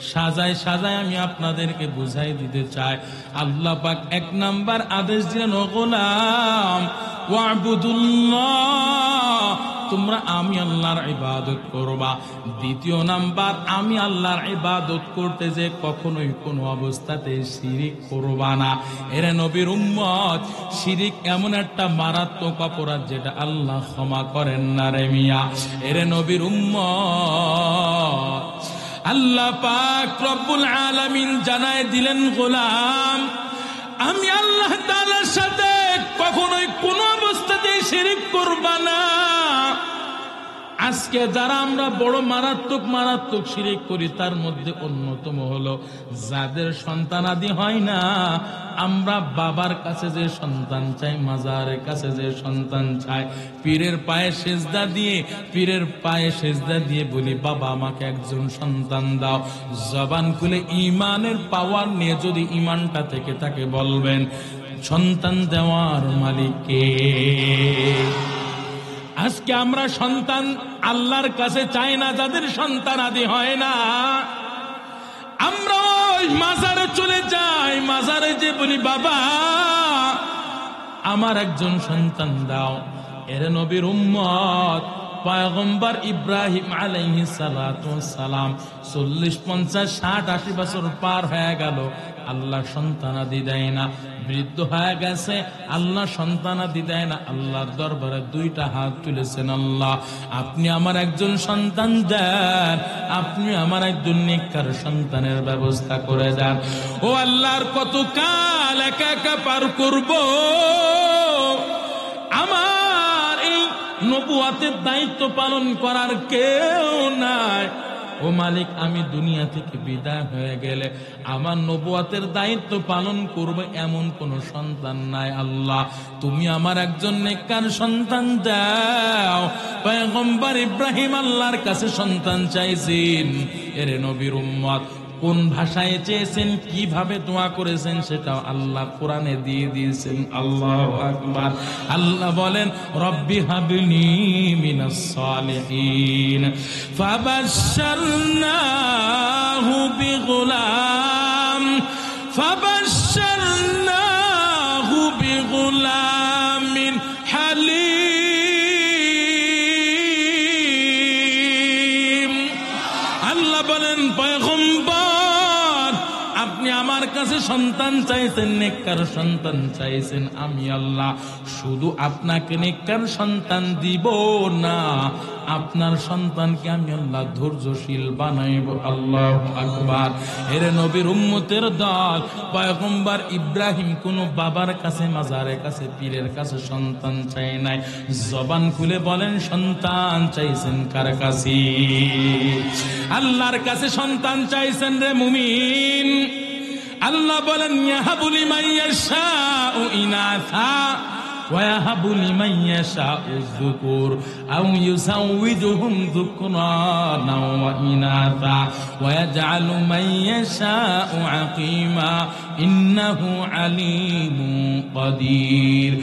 সাজায় সাজায় আমি আপনাদেরকে বুঝাই দিতে চাই। আল্লাহ পাক 1 নাম্বার আদেশ দিলেন, ও গোলাম ওয়াবুদুল্লাহ, তোমরা আমি আল্লাহর ইবাদত করবা। 2 নাম্বার, আমি আল্লাহর ইবাদত করতে যে কখনোই কোনো অবস্থাতে শিরিক করবা না। এরে নবীর উম্মত, শিরিক এমন একটা মারাত্মক অপরাধ যেটা আল্লাহ ক্ষমা করেন না রে মিয়া। এরে নবীর উম্মত, আল্লাহ পাক রব্বুল আলামিন জানায় দিলেন, গোলাম আমি আল্লাহ তাআলার সাথে কখনোই কোনো অবস্থাতে শিরিক করবা না। আজকে যারা আমরা বড় মারাত্মক মারাত্মক শিরিক করি, তার মধ্যে অন্যতম হলো যাদের সন্তানাদি হয় না। আমরা বাবার কাছে যে সন্তান চাই, মাজারের কাছে যে সন্তান চাই, পীরের পায়ে সেজদা দিয়ে বলি, বাবা আমাকে একজন সন্তান দাও। জবান খুলে ইমানের পাওয়ার নিয়ে যদি ইমানটা থেকে তাকে বলবেন, সন্তান দেওয়ার মালিক কে? আজকে আমরা সন্তান আল্লাহর কাছে চাই না, যাদের সন্তান আদি হয় না। আমরা ওই মাজারে চলে যাই, মাজারে যে বলি, বাবা আমার একজন সন্তান দাও। এর নবীর উম্মত পয়গম্বর ইব্রাহিম আলাইহিস সালাতু ওয়াস সালাম 40, 50, 60, 80 বছর পার হয়ে গেল, আল্লাহ সন্তানাদি দেয় না। বৃদ্ধ হয়ে গেছে, আল্লাহ সন্তানাদি দেয় না। আল্লাহর দরবারে 2টা হাত তুলেছেন, আল্লাহ আপনি আমার একজন সন্তান দেন, আপনি আমার একজন নেককার সন্তানের ব্যবস্থা করে দেন। ও আল্লাহর কত কাল একা একা পার করব, আমার এই নবুয়াতের দায়িত্ব পালন করার কেউ নাই। ও মালিক, আমি দুনিয়া থেকে বিদায় হয়ে গেলে আমার নবুয়াতের দায়িত্ব পালন করবে এমন কোন সন্তান নাই। আল্লাহ তুমি আমার একজন নেককার সন্তান দাও। পয়গম্বর ইব্রাহিম আল্লাহর কাছে সন্তান চাইছেন। এর নবীর উম্মত কোন ভাষায় চেয়েছেন, কিভাবে দোয়া করেছেন, সেটাও আল্লাহ কোরআনে দিয়ে দিয়েছেন। আল্লাহু আকবার। আল্লাহ বলেন, রব্বি হাবলি মিনাস সালিহিন ফাবাশশারনাহু বিগুলামিন হালিম। আল্লাহ বলেন, পয়গম্বর আপনি আমার কাছে সন্তান চাইছেন, নেককার সন্তান চাইছেন। আমি আল্লাহ শুধু আপনাকে নেককার সন্তান দিব না, আপনার সন্তানকে আমি আল্লাহ ধৈর্যশীল বানাইব। আল্লাহু আকবার। এর নবীর উম্মতের দল, পয়গম্বর ইব্রাহিম কোন বাবার কাছে, মাজারের কাছে, পীরের কাছে সন্তান চাই নাই। জবান খুলে বলেন, সন্তান চাইছেন কার কাছে? আল্লাহর কাছে সন্তান চাইছেন রে মুমিন। আল্লাহ বলেন, ইয়াহাবু লিমান ইয়াশাউ ইনাসা ويهب لمن يشاء الذكور أو يزوجهم ذكرانا وإناثا ويجعل من يشاء عقيما إنه عليم قدير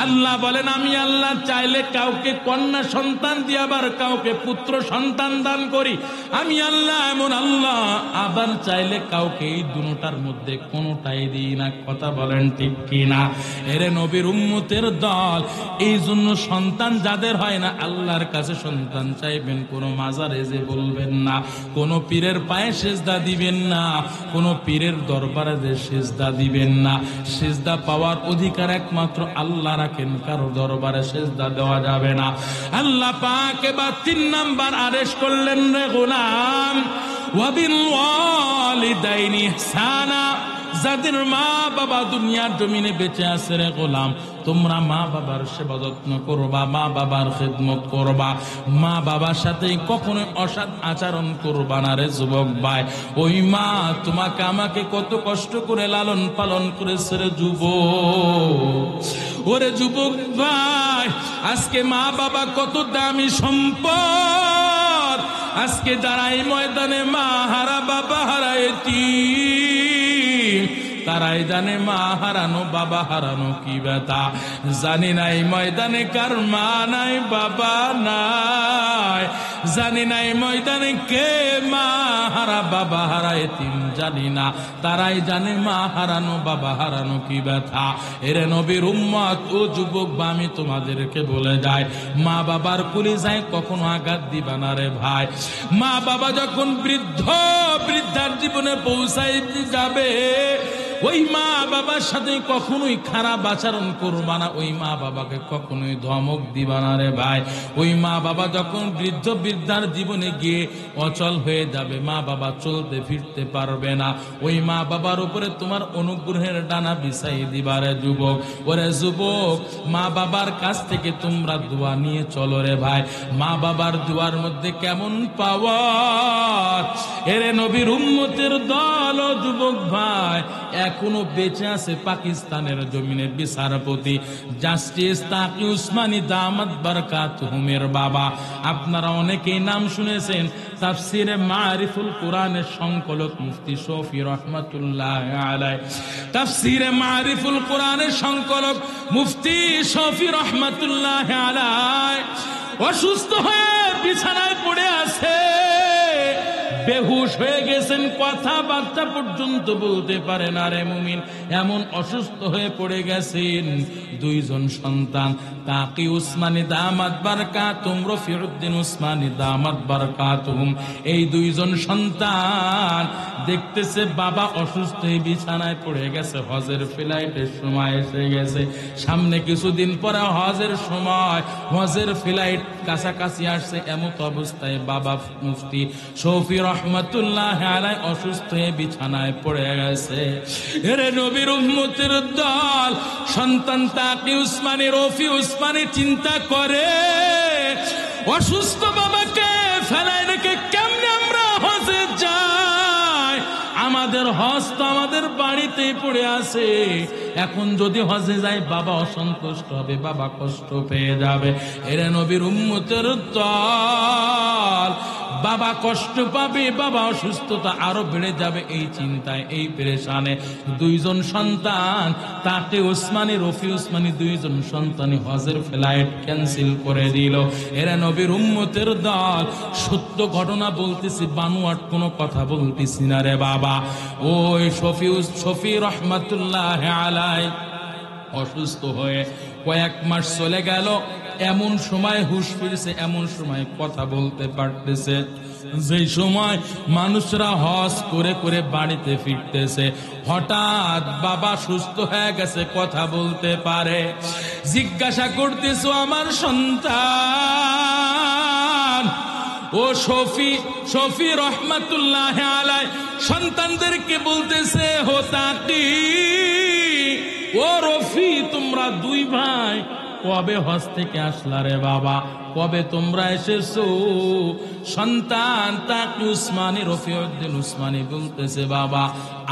আল্লাহ বলেন আমি আল্লাহ চাইলে কাউকে কন্যা সন্তান দিয়ে আবার কাউকে পুত্র সন্তান দান করি। আমি আল্লাহ এমন আল্লাহ, আবার চাইলে কাউকে এই দুটার মধ্যে কোনোটাই দিই না। কথা বলেন ঠিক কিনা? এরে নবীর উম্মতের দল, এই জন্য সন্তান যাদের হয় না আল্লাহর কাছে সন্তান চাইবেন, কোনো মাজারে যে বলবেন না, কোনো পীরের পায়ে সেজদা দিবেন না, কোনো পীরের দরবারে যে সেজদা দিবেন না। সেজদা পাওয়ার অধিকার একমাত্র আল্লাহ রাখেন, কারো দরবারে সেজদা দেওয়া যাবে না। আল্লাহ পাক এবার 3 নাম্বার আদেশ করলেন, রে গোলাম ওয়াবিল ওয়ালিদাইনি ইহসানা, যাদের মা বাবা দুনিয়ার জমিনে বেঁচে আছে রে গোলাম, তোমরা মা বাবার সেবা যত্ন করবা, মা বাবার খেদমত করবা, মা বাবার সাথে কখনো অসৎ আচরণ করবা না রে যুবক ভাই। ওই মা তোমাকে আমাকে কত কষ্ট করে লালন পালন করেছে রে যুবক। ওরে যুবক ভাই, আজকে মা বাবা কত দামি সম্পদ। আজকে যারা এই ময়দানে মা হারা বাবা হারা এতিম, তারাই জানে মা হারানো বাবা হারানো কি ব্যথা। জানি না এই ময়দানে কার মা নাই বাবা নাই, জানি না এই ময়দানে কে মা হারা বাবা হারা এতিম জানি না, তারাই জানে মা হারানো বাবা হারানো কি ব্যথা। এরে নবীর উম্মত ও যুবক, আমি তোমাদেরকে বলে যাই, মা বাবার কলিজায় কখনো আঘাত দিবা না রে ভাই। মা বাবা যখন বৃদ্ধার জীবনে পৌঁছাই যাবে, ওই মা বাবার সাথে কখনোই খারাপ আচরণ করবা না, ওই মা বাবাকে কখনোই ধমক দিবা না রে ভাই। ওই মা বাবা যখন বৃদ্ধার জীবনে গিয়ে অচল হয়ে যাবে, মা বাবা চলতে ফিরতে পারবে না, ওই মা বাবার উপরে তোমার অনুগ্রহের ডানা বিছাই দিবা রে যুবক। ওরে যুবক, মা বাবার কাছ থেকে তোমরা দোয়া নিয়ে চলো রে ভাই। মা বাবার দোয়ার মধ্যে কেমন পাওয়ার। এরে নবীর উম্মতের দল ও যুবক ভাই, এখনো বেঁচে আছে পাকিস্তানের জমিনে বিচারপতি জাস্টিস তাকি উসমানী দামাত বারকাতুহুমের বাবা। আপনারা অনেকেই নাম শুনেছেন। তাফসিরে মারিফুল কোরআনের সংকলক মুফতি শফি রহমাতুল্লাহ আলাইহি, তাফসিরে মারিফুল কোরআনের সংকলক মুফতি শফি রহমাতুল্লাহ আলাইহি অসুস্থ হয়ে বিছানায় পড়ে আছে, বেহুশ হয়ে গেছেন, কথাবার্তা পর্যন্ত বলতে পারে না রে মুমিন, এমন অসুস্থ হয়ে পড়ে গেছেন। 2 জন সন্তান, তাকি উসমানী দামাত বারকাতুহুম, রফিউদ্দিন উসমানী দামাত বারকাতুহুম, এই 2 জন সন্তান দেখতেছে বাবা অসুস্থ হয়ে বিছানায় পড়ে গেছে। হজের ফ্লাইটের সময় এসে গেছে, সামনে কিছুদিন পরে হজের সময়, হজের ফ্লাইট কাছাকাছি আসছে। এমত অবস্থায় বাবা মুফতি শফি রহমাতুল্লাহ আলাইহি অসুস্থ হয়ে বিছানায় পড়ে গেছে। এরে নবীর উম্মতের দল, সন্তান তাকি উসমানী রফি উসমানী চিন্তা করে, অসুস্থ বাবাকে ফেলায় রেখে কেমনে আমরা হজে যাই? আমাদের হজ তো আমাদের বাড়িতেই পড়ে আছে, এখন যদি হজে যাই বাবা অসন্তুষ্ট হবে, বাবা কষ্ট পেয়ে যাবে। এরে নবীর উম্মতের দল, বাবা কষ্ট পাবে, বাবা অসুস্থতা আরো বেড়ে যাবে, এই চিন্তায় এই পেরেশানে 2 জন সন্তান তাকে উসমানী রফি উসমানী 2 জন সন্তানই হজের ফ্লাইট ক্যান্সেল করে দিল। এরা নবীর উম্মতের দল, সত্য ঘটনা বলতেছি, বানোয়াট কোনো কথা বলতেছি না রে বাবা। ওই শফি রহমাতুল্লাহ আলাইহি অসুস্থ হয়ে কয়েক মাস চলে গেল, এমন সময় হুঁশ ফিরছে, এমন সময় কথা বলতে পারতেছে, যেই সময় মানুষরা হজ করে করে বাড়িতে ফিরতেছে, হঠাৎ বাবা সুস্থ হয়ে গেছে, কথা বলতে পারে। জিজ্ঞাসা করতেছো আমার সন্তান, ও শফি রহমাতুল্লাহ আলাইহি সন্তানদেরকে বলতেছে, হো তাকি ও রফি, তোমরা 2 ভাই কবে হজ থেকে আসলা রে বাবা, কবে তোমরা এসেছো? সন্তান তাকি উসমানী রফিউদ্দিন উসমানী বলতেছে, বাবা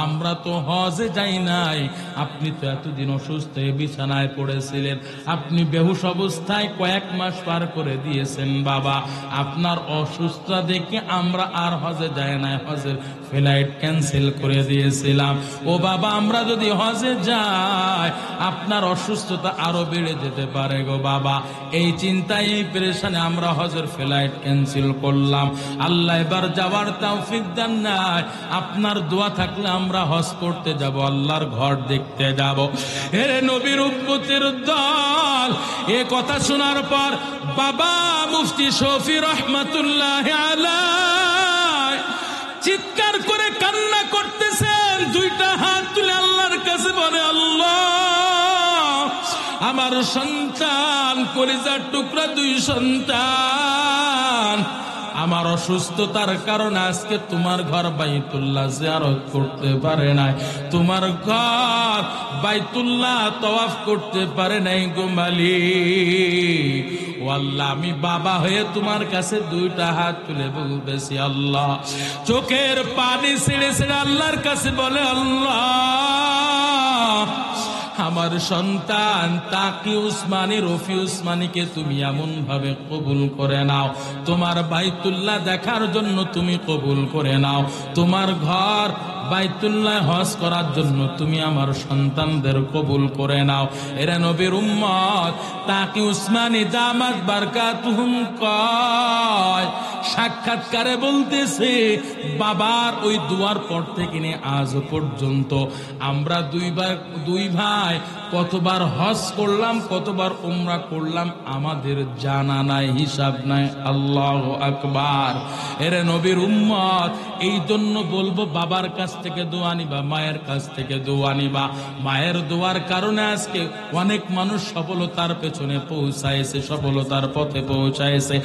আমরা তো হজে যাই নাই, আপনি তো এতদিন অসুস্থ হয়ে বিছানায় পড়েছিলেন, আপনি বেহুশ অবস্থায় কয়েক মাস পার করে দিয়েছেন বাবা। আপনার অসুস্থতা দেখে আমরা আর হজে যাই নাই, হজের ফ্লাইট ক্যান্সেল করে দিয়েছিলাম। ও বাবা, আমরা যদি হজে যাই আপনার অসুস্থতা আরো বেড়ে যেতে পারে গো বাবা। এই চিন্তায়, এই পেরেশানে আমরা হজের ফ্লাইট ক্যান্সেল করলাম। আল্লাহ এবার যাওয়ার তৌফিক দেন নাই। আপনার দোয়া থাকলে আমরা হজ করতে যাব, আল্লাহর ঘর দেখতে যাব। এরে নবীর উম্মতের দল, এ কথা শোনার পর বাবা মুফতি শফি রহমাতুল্লাহ আলাইহি চিৎকার করে কান্না করতেছেন, দুইটা হাত তুলে আল্লাহর কাছে বলে, আল্লাহ আমার সন্তান, কলিজার টুকরা দুই সন্তান আমার অসুস্থতার কারণে আজকে তোমার ঘর বাইতুল্লাহ জিয়ারত করতে পারে নাই, তোমার ঘর বাইতুল্লাহ তওয়াফ করতে পারে নাই গো মালিক। ও আল্লাহ, আমি বাবা হয়ে তোমার কাছে দুইটা হাত তুলে বলতেছি, আল্লাহ চোখের পানি ছেড়ে ছেড়ে আল্লাহর কাছে বলে, আল্লাহ আমার সন্তান তাকি উসমানী, রফি উসমানীকে তুমি এমন ভাবে কবুল করে নাও, তোমার বাইতুল্লাহ দেখার জন্য তুমি কবুল করে নাও, তোমার ঘর বাইতুল্লাহ হজ করার জন্য তুমি আমার সন্তানদের কবুল করে নাও। এরা নবীর উম্মত তাকি উসমানী দামাত বারকাতুহুম কয়, সাক্ষাৎকারে বলতেছে, বাবার ওই দুয়ার পর থেকে নিয়ে আজ পর্যন্ত আমরা দুই ভাই কতবার হজ করলাম, কতবার উমরা করলাম আমাদের জানা নাই, হিসাব নাই। আল্লাহু আকবার। এরে নবীর উম্মত, এই জন্য বলবো বাবার কাছ থেকে দোয়া নিবা, মায়ের কাছ থেকে দোয়া নিবা। মায়ের দোয়ার কারণে আজকে অনেক মানুষ সফলতার পেছনে পৌঁছাইছে, সফলতার পথে পৌঁছাইছে।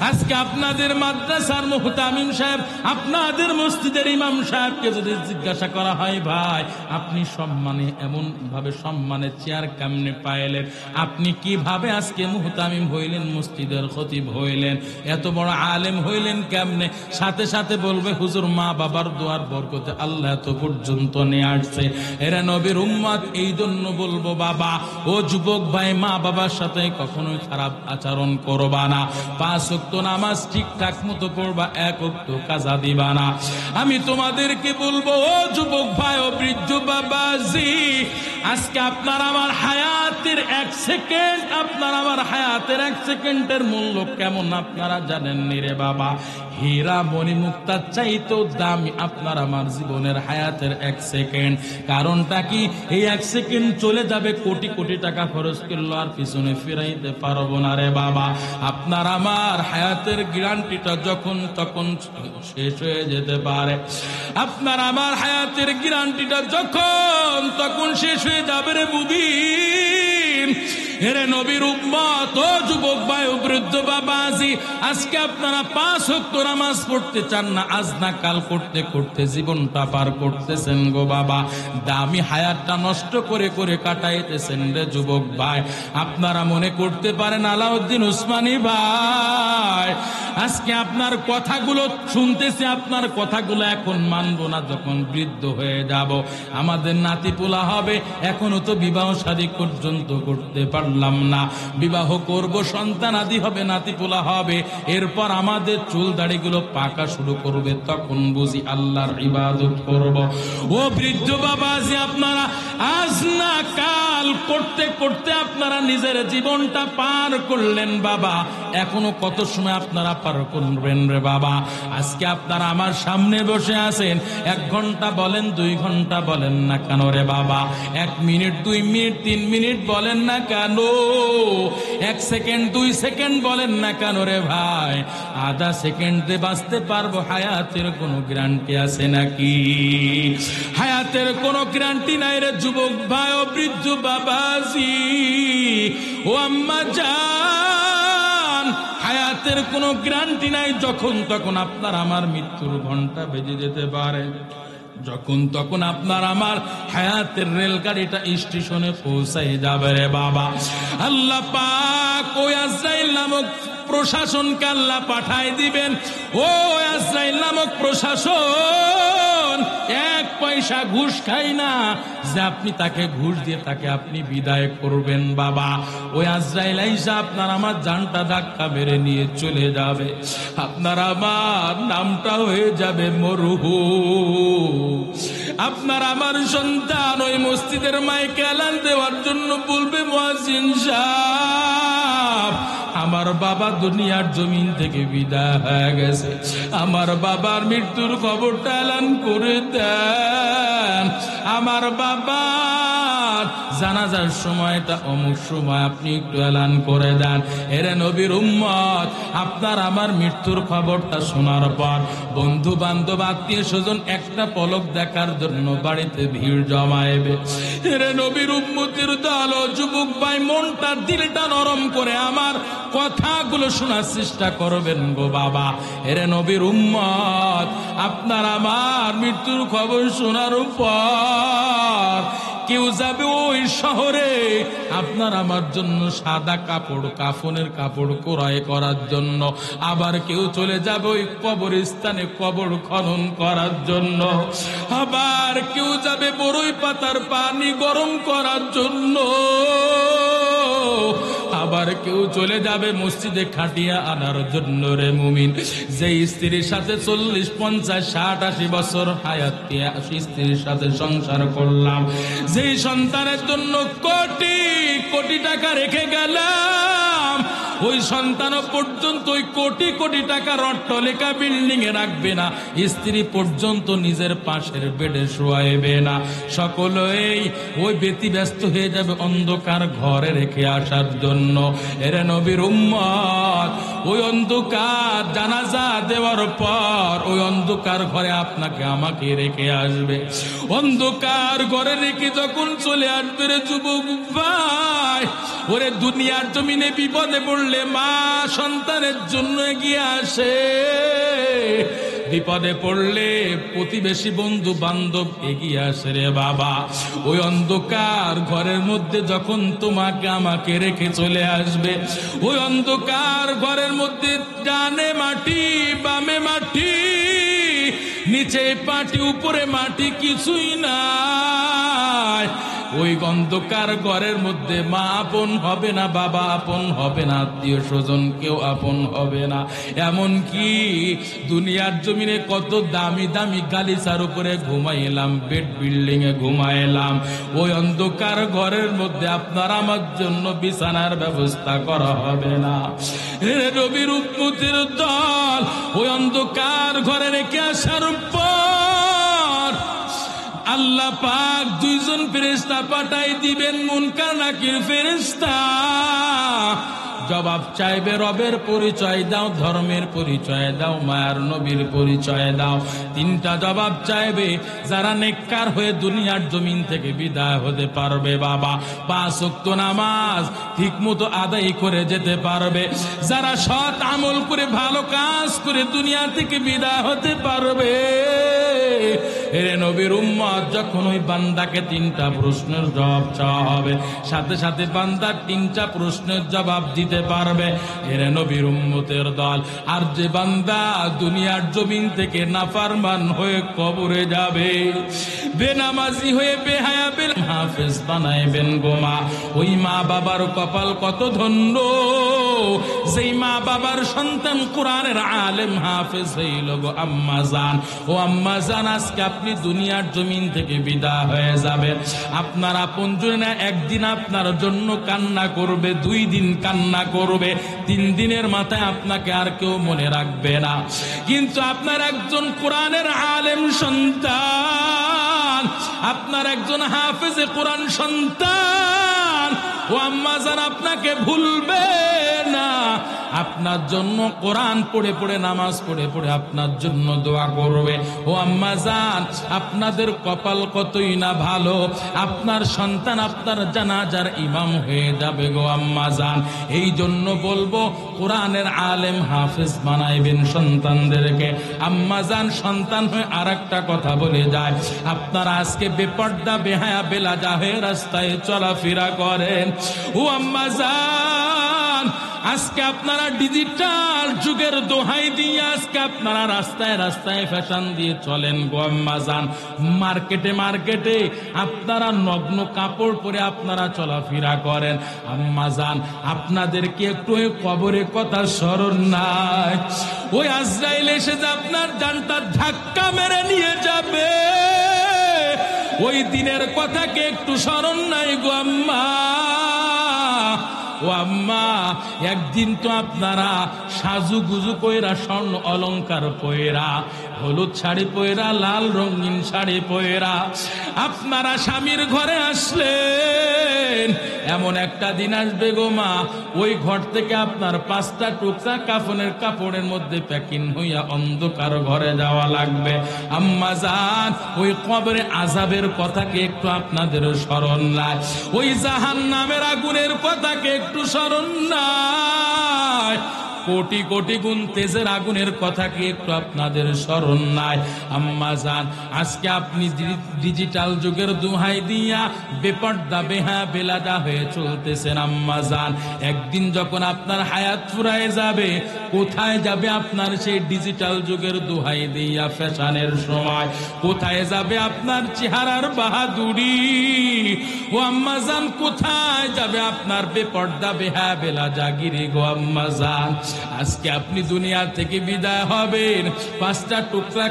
আজকে আপনাদের মাদ্রাসার মুহতামিম সাহেব, আপনাদের মসজিদের ইমাম সাহেবকে যদি জিজ্ঞাসা করা হয়, ভাই আপনি সম্মানে, এমন ভাবে সম্মানের চেয়ার কেমনে পাইলেন, আপনি কিভাবে আজকে মুহতামিম হইলেন, মসজিদের খতিব হইলেন, এত বড় আলেম হইলেন কেমনে, সাথে সাথে বলবে হুজুর মা বাবার দোয়ার বরকতে আল্লাহ এত পর্যন্ত নিয়ে আসছে। এরা নবীর উম্মত, এই জন্য বলবো বাবা ও যুবক ভাই, মা বাবার সাথে কখনোই খারাপ আচরণ করবা না, 5 ওয়াক্ত নামাজ ঠিকঠাক মতো পড়বা, 1 ওয়াক্ত কাজা দিবা না। আমি তোমাদেরকে বলবো ও যুবক ভাই, ও বৃদ্ধ বাবাজি, আজকে আপনার আমার হায়াতের 1 সেকেন্ড, আপনার আমার হায়াতের 1 সেকেন্ডের মূল্য কেমন আপনারা জানেন নি রে বাবা। হীরা মণি মুক্তার চাইতেও দামি আপনার আমার জীবনের হায়াতের 1 সেকেন্ড। কারণটা কি, এই 1 সেকেন্ড চলে যাবে, কোটি কোটি টাকা খরচ করলো আর পিছনে ফিরাইতে পারবো না রে বাবা। আপনার আমার হায়াতের গ্যারান্টিটা যখন তখন শেষ হয়ে যেতে পারে, আপনার আমার হায়াতের গ্যারান্টিটা যখন তখন শেষ হয়ে যাবে রে মুবিন। এরে নবীর উম্মত, ও যুবক ভাই, ও বৃদ্ধ বাবাজি, আজকে আপনারা 5 ওয়াক্ত নামাজ পড়তে চান না, আজ না কাল করতে করতে জীবনটা পার করতেছেন গো বাবা, দামি হায়াতটা নষ্ট করে করে কাটাইতেছেন রে যুবক ভাই। আপনারা মনে করতে পারেন আলাউদ্দিন উসমানী ভাই, আজকে আপনার কথাগুলো শুনতেছি, আপনার কথাগুলো এখন মানবো না, যখন বৃদ্ধ হয়ে যাব, আমাদের নাতিপুলা হবে, এখনো তো বিবাহ শাদী পর্যন্ত করতে পারলাম না, বিবাহ করব, সন্তান আদি হবে, নাতিপুলা হবে, এরপর আমাদের চুল দাড়িগুলো পাকা শুরু করবে, তখন বুঝি আল্লাহর ইবাদত করব। ও বৃদ্ধ বাবাজি, আপনারা আজ না কাল করতে করতে আপনারা নিজের জীবনটা পার করলেন বাবা, এখনো কত সময় আপনারা পার করবেন রে বাবা। আজকে আপনারা আমার সামনে বসে আছেন, 1 ঘন্টা বলেন, 2 ঘন্টা বলেন না কেন রে বাবা, 1 মিনিট, 2 মিনিট, 3 মিনিট বলেন না কেন, 1 সেকেন্ড, 2 সেকেন্ড বলেন না কেন রে ভাই, আধা সেকেন্ডে বাঁচতে পারবো, হায়াতের কোনো গ্যারান্টি আছে নাকি? হায়াতের কোনো গ্যারান্টি নাই রে যুবক ভাই, ও বৃদ্ধ বাবাজি, ও আম্মা জান, হায়াতের কোনো গ্যারান্টি নাই, যখন তখন আপনার আমার মৃত্যুর ঘন্টা বেজে যেতে পারে, যখন তখন আপনার আমার হায়াতের রেলগাড়িটা স্টেশনে পৌঁছাই যাবে রে বাবা। আল্লাহ পাক ওই আজরাইল নামক প্রশাসনকে আল্লাহ পাঠায় দিবেন, ও আজরাইল নামক প্রশাসন 1 পয়সা ঘুষ খাই না যে আপনি তাকে ঘুষ দিয়ে তাকে আপনি বিদায় করবেন বাবা। ওই আজরাইল আইসা আপনার আমার জানটা ধাক্কা মেরে নিয়ে চলে যাবে, আপনার আমার নামটা হয়ে যাবে মরহুম। আপনার আমার সন্তান ওই মসজিদের মাইকে এলান দেওয়ার জন্য বলবে, মুয়াজ্জিন সাহেব আমার বাবা দুনিয়ার জমিন থেকে বিদায় হয়ে গেছে, আমার বাবার মৃত্যুর খবরটা এলান করে দেন, আমার বাবার জানাজার সময়টা অমুক সময় আপনি একটু এলান করে দেন। এরে নবীর উম্মত, আপনার আমার মৃত্যুর খবরটা শোনার পর বন্ধু বান্ধব আত্মীয় স্বজন একটা পলক দেখার জন্য বাড়িতে ভিড় জমাইবে। এরে নবীর উম্মতের দল, যুবক ভাই মনটা দিলটা নরম করে আমার কথাগুলো শোনার চেষ্টা করবেন গো বাবা। এরে নবীর উম্মত, আপনার আমার মৃত্যুর খবর শোনার পর কেউ যাবে ওই শহরে আপনার আমার জন্য সাদা কাপড়, কাফনের কাপড় ক্রয় করার জন্য, আবার কেউ চলে যাবে ওই কবরস্থানে কবর খনন করার জন্য, আবার কেউ যাবে বড়ই পাতার পানি গরম করার জন্য, আবার কেউ চলে যাবে মসজিদে খাটিয়া আনার জন্য। রে মুমিন, যে স্ত্রীর সাথে 40, 50, 60, 80 বছর হায়াত দিয়ে স্ত্রীর সাথে সংসার করলাম, যেই সন্তানের জন্য কোটি কোটি টাকা রেখে গেলাম, ওই সন্তান পর্যন্ত ওই কোটি কোটি টাকার অট্টালিকা বিল্ডিং এ রাখবে না, স্ত্রী পর্যন্ত নিজের পাশের বেডে শোয়াইবে না, সকলেই ওই ব্যতিব্যস্ত হয়ে যাবে অন্ধকার ঘরে রেখে আসার জন্য। এরে নবীর উম্মত, ওই অন্ধকার জানাজা দেওয়ার পর ওই অন্ধকার ঘরে আপনাকে আমাকে রেখে আসবে, অন্ধকার ঘরে রেখে যখন চলে আসবে রে যুবক ভাই, ওরে দুনিয়ার জমিনে বিপদে পড়লে মা সন্তানের জন্য এগিয়ে আসে, বিপদে পড়লে প্রতিবেশী বন্ধু বান্ধব এগিয়ে আসে রে বাবা। ওই অন্ধকার ঘরের মধ্যে যখন তোমাকে আমাকে রেখে চলে আসবে, ওই অন্ধকার ঘরের মধ্যে ডানে মাটি বামে মাটি, নিচে পাটি উপরে মাটি, কিছুই নাই। ওই অন্ধকার ঘরের মধ্যে মা আপন হবে না, বাবা আপন হবে না, আত্মীয় স্বজন কেউ আপন হবে না। এমন কি দুনিয়ার জমিনে কত দামি দামি গালিচার উপরে ঘুমাইলাম, বেড বিল্ডিং এ ঘুমাইলাম, ওই অন্ধকার ঘরের মধ্যে আপনার আমার জন্য বিছানার ব্যবস্থা করা হবে না। নবীর উম্মতের দল, ওই অন্ধকার ঘরে রেখে আসার পর আল্লাহ পাক 2 জন ফেরেশতা পাঠাই দিবেন, মুনকার নাকির ফেরেশতা। জবাব চাইবে, রবের পরিচয় দাও, ধর্মের পরিচয় দাও, মায়ার নবীর পরিচয় দাও। 3টা জবাব চাইবে। যারা নেককার হয়ে দুনিয়ার জমিন থেকে বিদায় হতে পারবে বাবা, 5 ওয়াক্ত নামাজ ঠিক মতো আদায় করে যেতে পারবে, যারা সৎ আমল করে ভালো কাজ করে দুনিয়া থেকে বিদায় হতে পারবে। এরে নবীর উম্মত, যখন ওই বান্দাকে 3টা প্রশ্নের জবাব চাওয়া হবে, সাথে সাথে বান্দা 3টা প্রশ্নের জবাব দিতে পারবে। এরে নবীর উম্মতের দল, আর যে বান্দা দুনিয়ার জমিন থেকে নাফরমান হয়ে কবরে যাবে, বেনামাজি হয়ে বেহায়া হাফেজ বানাইবেন গো মা, ওই মা বাবার কপাল কত ধন্য, যেই মা বাবার সন্তান কোরআনের আলেম হাফেজ হইল গো আম্মা জান। ও আম্মা জান, আজকে আপনি দুনিয়ার জমিন থেকে বিদায় হয়ে যাবেন, আপনার আপনজন না একদিন আপনার জন্য কান্না করবে, 2 দিন কান্না করবে, 3 দিনের মাথায় আপনাকে আর কেউ মনে রাখবে না। কিন্তু আপনার একজন কোরআনের আলেম সন্তান, আপনার একজন হাফেজে কোরআন সন্তান, ও আম্মা জান আপনাকে ভুলবে না, আপনার জন্য কোরআন পড়ে পড়ে নামাজ পড়ে পড়ে আপনার জন্য দোয়া করবে। ও আম্মা জান, আপনাদের কপাল কতই না ভালো, আপনার সন্তান আপনার জানাজার ইমাম হয়ে যাবে গো আম্মা জান। এই জন্য বলবো, কোরআনের আলেম হাফেজ বানাইবেন সন্তানদেরকে। আম্মা জান, সন্তান হয়ে আরেকটা কথা বলে যায়, আপনারা আজকে বেপর্দা বেহায়া বেলাজা হয়ে রাস্তায় চলাফেরা করেন, ও আম্মা জান আজকে আপনারা ডিজিটাল যুগের দোহাই দিয়ে আজকে আপনারা রাস্তায় রাস্তায় ফ্যাশন দিয়ে চলেন গো আম্মাজান, মার্কেটে মার্কেটে আপনারা নগ্ন কাপড় পরে আপনারা চলাফেরা করেন। আম্মাজান, আপনাদেরকে একটু ওই কবরের কথা স্মরণ নাই? ওই আজরাইল এসে যে আপনার জানটা ধাক্কা মেরে নিয়ে যাবে, ওই দিনের কথাকে একটু স্মরণ নাই গো আম্মা? ও আম্মা, একদিন তো আপনারা সাজু গুজু কইরা, স্বর্ণ অলংকার পয়রা, হলুদ শাড়ি পয়রা, লাল রঙিন শাড়ি পয়রা আপনারা স্বামীর ঘরে আসলেন। এমন একটা দিন আসবে গো মা, ওই ঘর থেকে আপনার 5টা টুকরা কাফনের কাপড়ের মধ্যে প্যাকিং হইয়া অন্ধকার ঘরে যাওয়া লাগবে। আম্মা জান, ওই কবরে আযাবের কথাকে একটু আপনাদের স্মরণ নাই? ওই জাহান্নামের আগুনের কথাকে একটু স্মরণ নাই? কোটি কোটি গুণ তেজের আগুনের কথা কি একটু আপনাদের স্মরণ নাই? আম্মা জান, আজকে আপনি ডিজিটাল যুগের দোহাই দিয়া বেপর্দা বেহা বেলাদা হয়ে চলতেছেন। আম্মা জান, একদিন যখন আপনার হায়াত ফুরায় যাবে, কোথায় যাবে আপনার সেই ডিজিটাল যুগের দোহাই দিয়া ফ্যাশনের সময়? কোথায় যাবে আপনার চেহারার বাহাদুরি? ও আম্মা জান, কোথায় যাবে আপনার বেপর্দা বেহা বেলাদা গিরি গো আম্মা জান? আজকে আপনি দুনিয়া থেকে বিদায় হবেন, 5টা টুকরা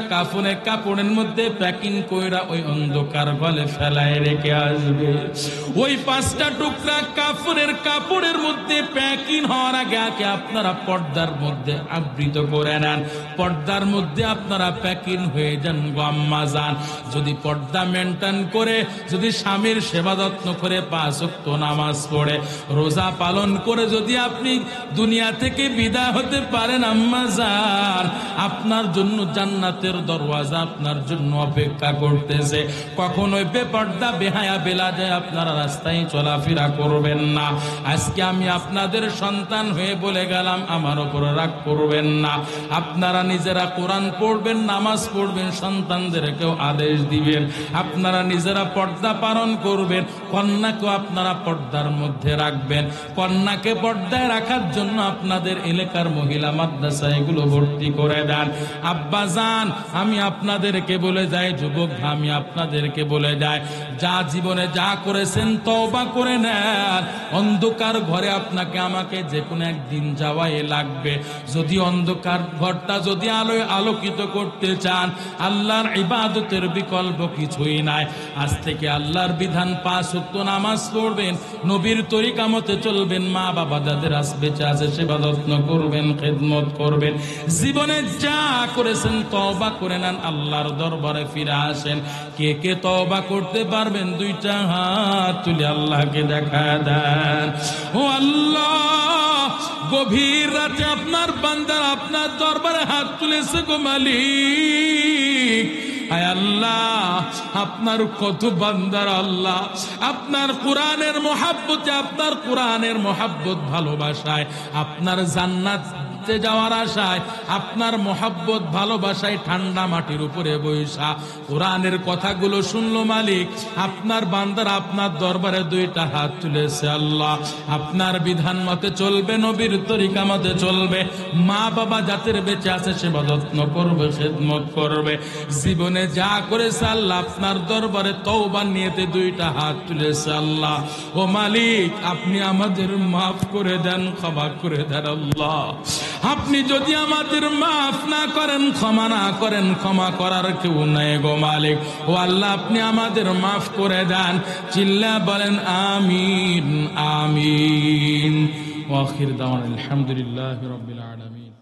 কাপড়ের মধ্যে প্যাকিং কইরা ওই অন্ধকার গলে ফেলায় রেখে আসবে। ওই 5টা টুকরা কাপড়ের মধ্যে প্যাকিং হওয়ার আগে আপনারা পর্দার মধ্যে আবৃত করে নেন, পর্দার মধ্যে আপনারা প্যাকিং হয়ে যান গো আম্মা জান। যদি পর্দা মেনটেন করে, যদি স্বামীর সেবা যত্ন করে, 5 ওয়াক্ত নামাজ পড়ে, রোজা পালন করে যদি আপনি দুনিয়া থেকে বিদায় হতে পারেন আম্মা জান, আপনার জন্য জান্নাতের দরওয়াজা আপনার জন্য অপেক্ষা করতেছে। কখনোই বেপর্দা বেহায়া বেলাদায় আপনারা রাস্তায় চলাফেরা করবেন না। আজকে আমি আপনাদের সন্তান হয়ে বলে গেলাম, আমার উপর রাগ করবেন না। আপনারা নিজেরা কোরআন পড়বেন, নামাজ পড়বেন, সন্তানদেরকেও আদেশ দিবেন। আপনারা নিজেরা পর্দা পালন করবেন, কন্যাকেও আপনারা পর্দার মধ্যে রাখবেন। কন্যাকে পর্দায় রাখার জন্য আপনাদের এলাকার মহিলা মাদ্রাসা এগুলো ভর্তি করে দেন। আব্বা জান, আমি আপনাদেরকে বলে যাই, যুবক আমি আপনাদেরকে বলে যাই, যা জীবনে যা করেছেন তওবা করে নেন। অন্ধকার ঘরে আপনাকে আমাকে যে কোনো একদিন যাওয়াই লাগবে। যদি অন্ধকার ঘরটা যদি আলোয় আলোকিত করতে চান, আল্লাহর ইবাদতের বিকল্প কিছুই নাই। আজ থেকে আল্লাহর বিধান 5 ওয়াক্ত নামাজ পড়বেন, নবীর তরিকা মতে চলবেন, মা বাবা যাদের বেঁচে আছে সেবা যত্ন করবেন, খেদমত করবেন। জীবনে যা করেছেন তওবা করে নেন, আল্লাহর দরবারে ফিরে আসেন। কে কে তওবা করতে পারবেন? 2টা হাত তুলে আল্লাহকে দেখা দেন। ও আল্লাহ, গভীর রাতে আপনার বান্দারা আপনার দরবারে হাত তুলেছে গো মালিক। আয় আল্লাহ, আপনার কত বান্দার আল্লাহ আপনার কোরআনের মহাব্বতে, আপনার কোরআনের মহাব্বত ভালোবাসায়, আপনার জান্নাত যাওয়ার আশায়, আপনার মহাব্বত ভালোবাসায় ঠান্ডা মাটির উপরে বৈশা কোরআনের কথাগুলো শুনলো মালিক। আপনার বান্দারা আপনার দরবারে 2টা হাত তুলেছে। আল্লাহ, আপনার বিধান মতে চলবে, নবীর তরিকা মতে চলবে, মা বাবা যাদের বেঁচে আছে সেবা যত্ন করবে, খেদমত করবে। জীবনে যা করেছে আল্লাহ আপনার দরবারে তওবা নিয়েতে 2টা হাত তুলেছে। আল্লাহ ও মালিক, আপনি আমাদের মাফ করে দেন, ক্ষমা করে দেন। আল্লাহ, আপনি যদি আমাদের মাফ না করেন, ক্ষমা না করেন, ক্ষমা করার কেউ নাই গো মালিক। ও আল্লাহ, আপনি আমাদের মাফ করে দেন। চিল্লা বলেন আমিন আমিন। ওয়া আখির দাওয়ানা আলহামদুলিল্লাহি রাব্বিল আলামিন।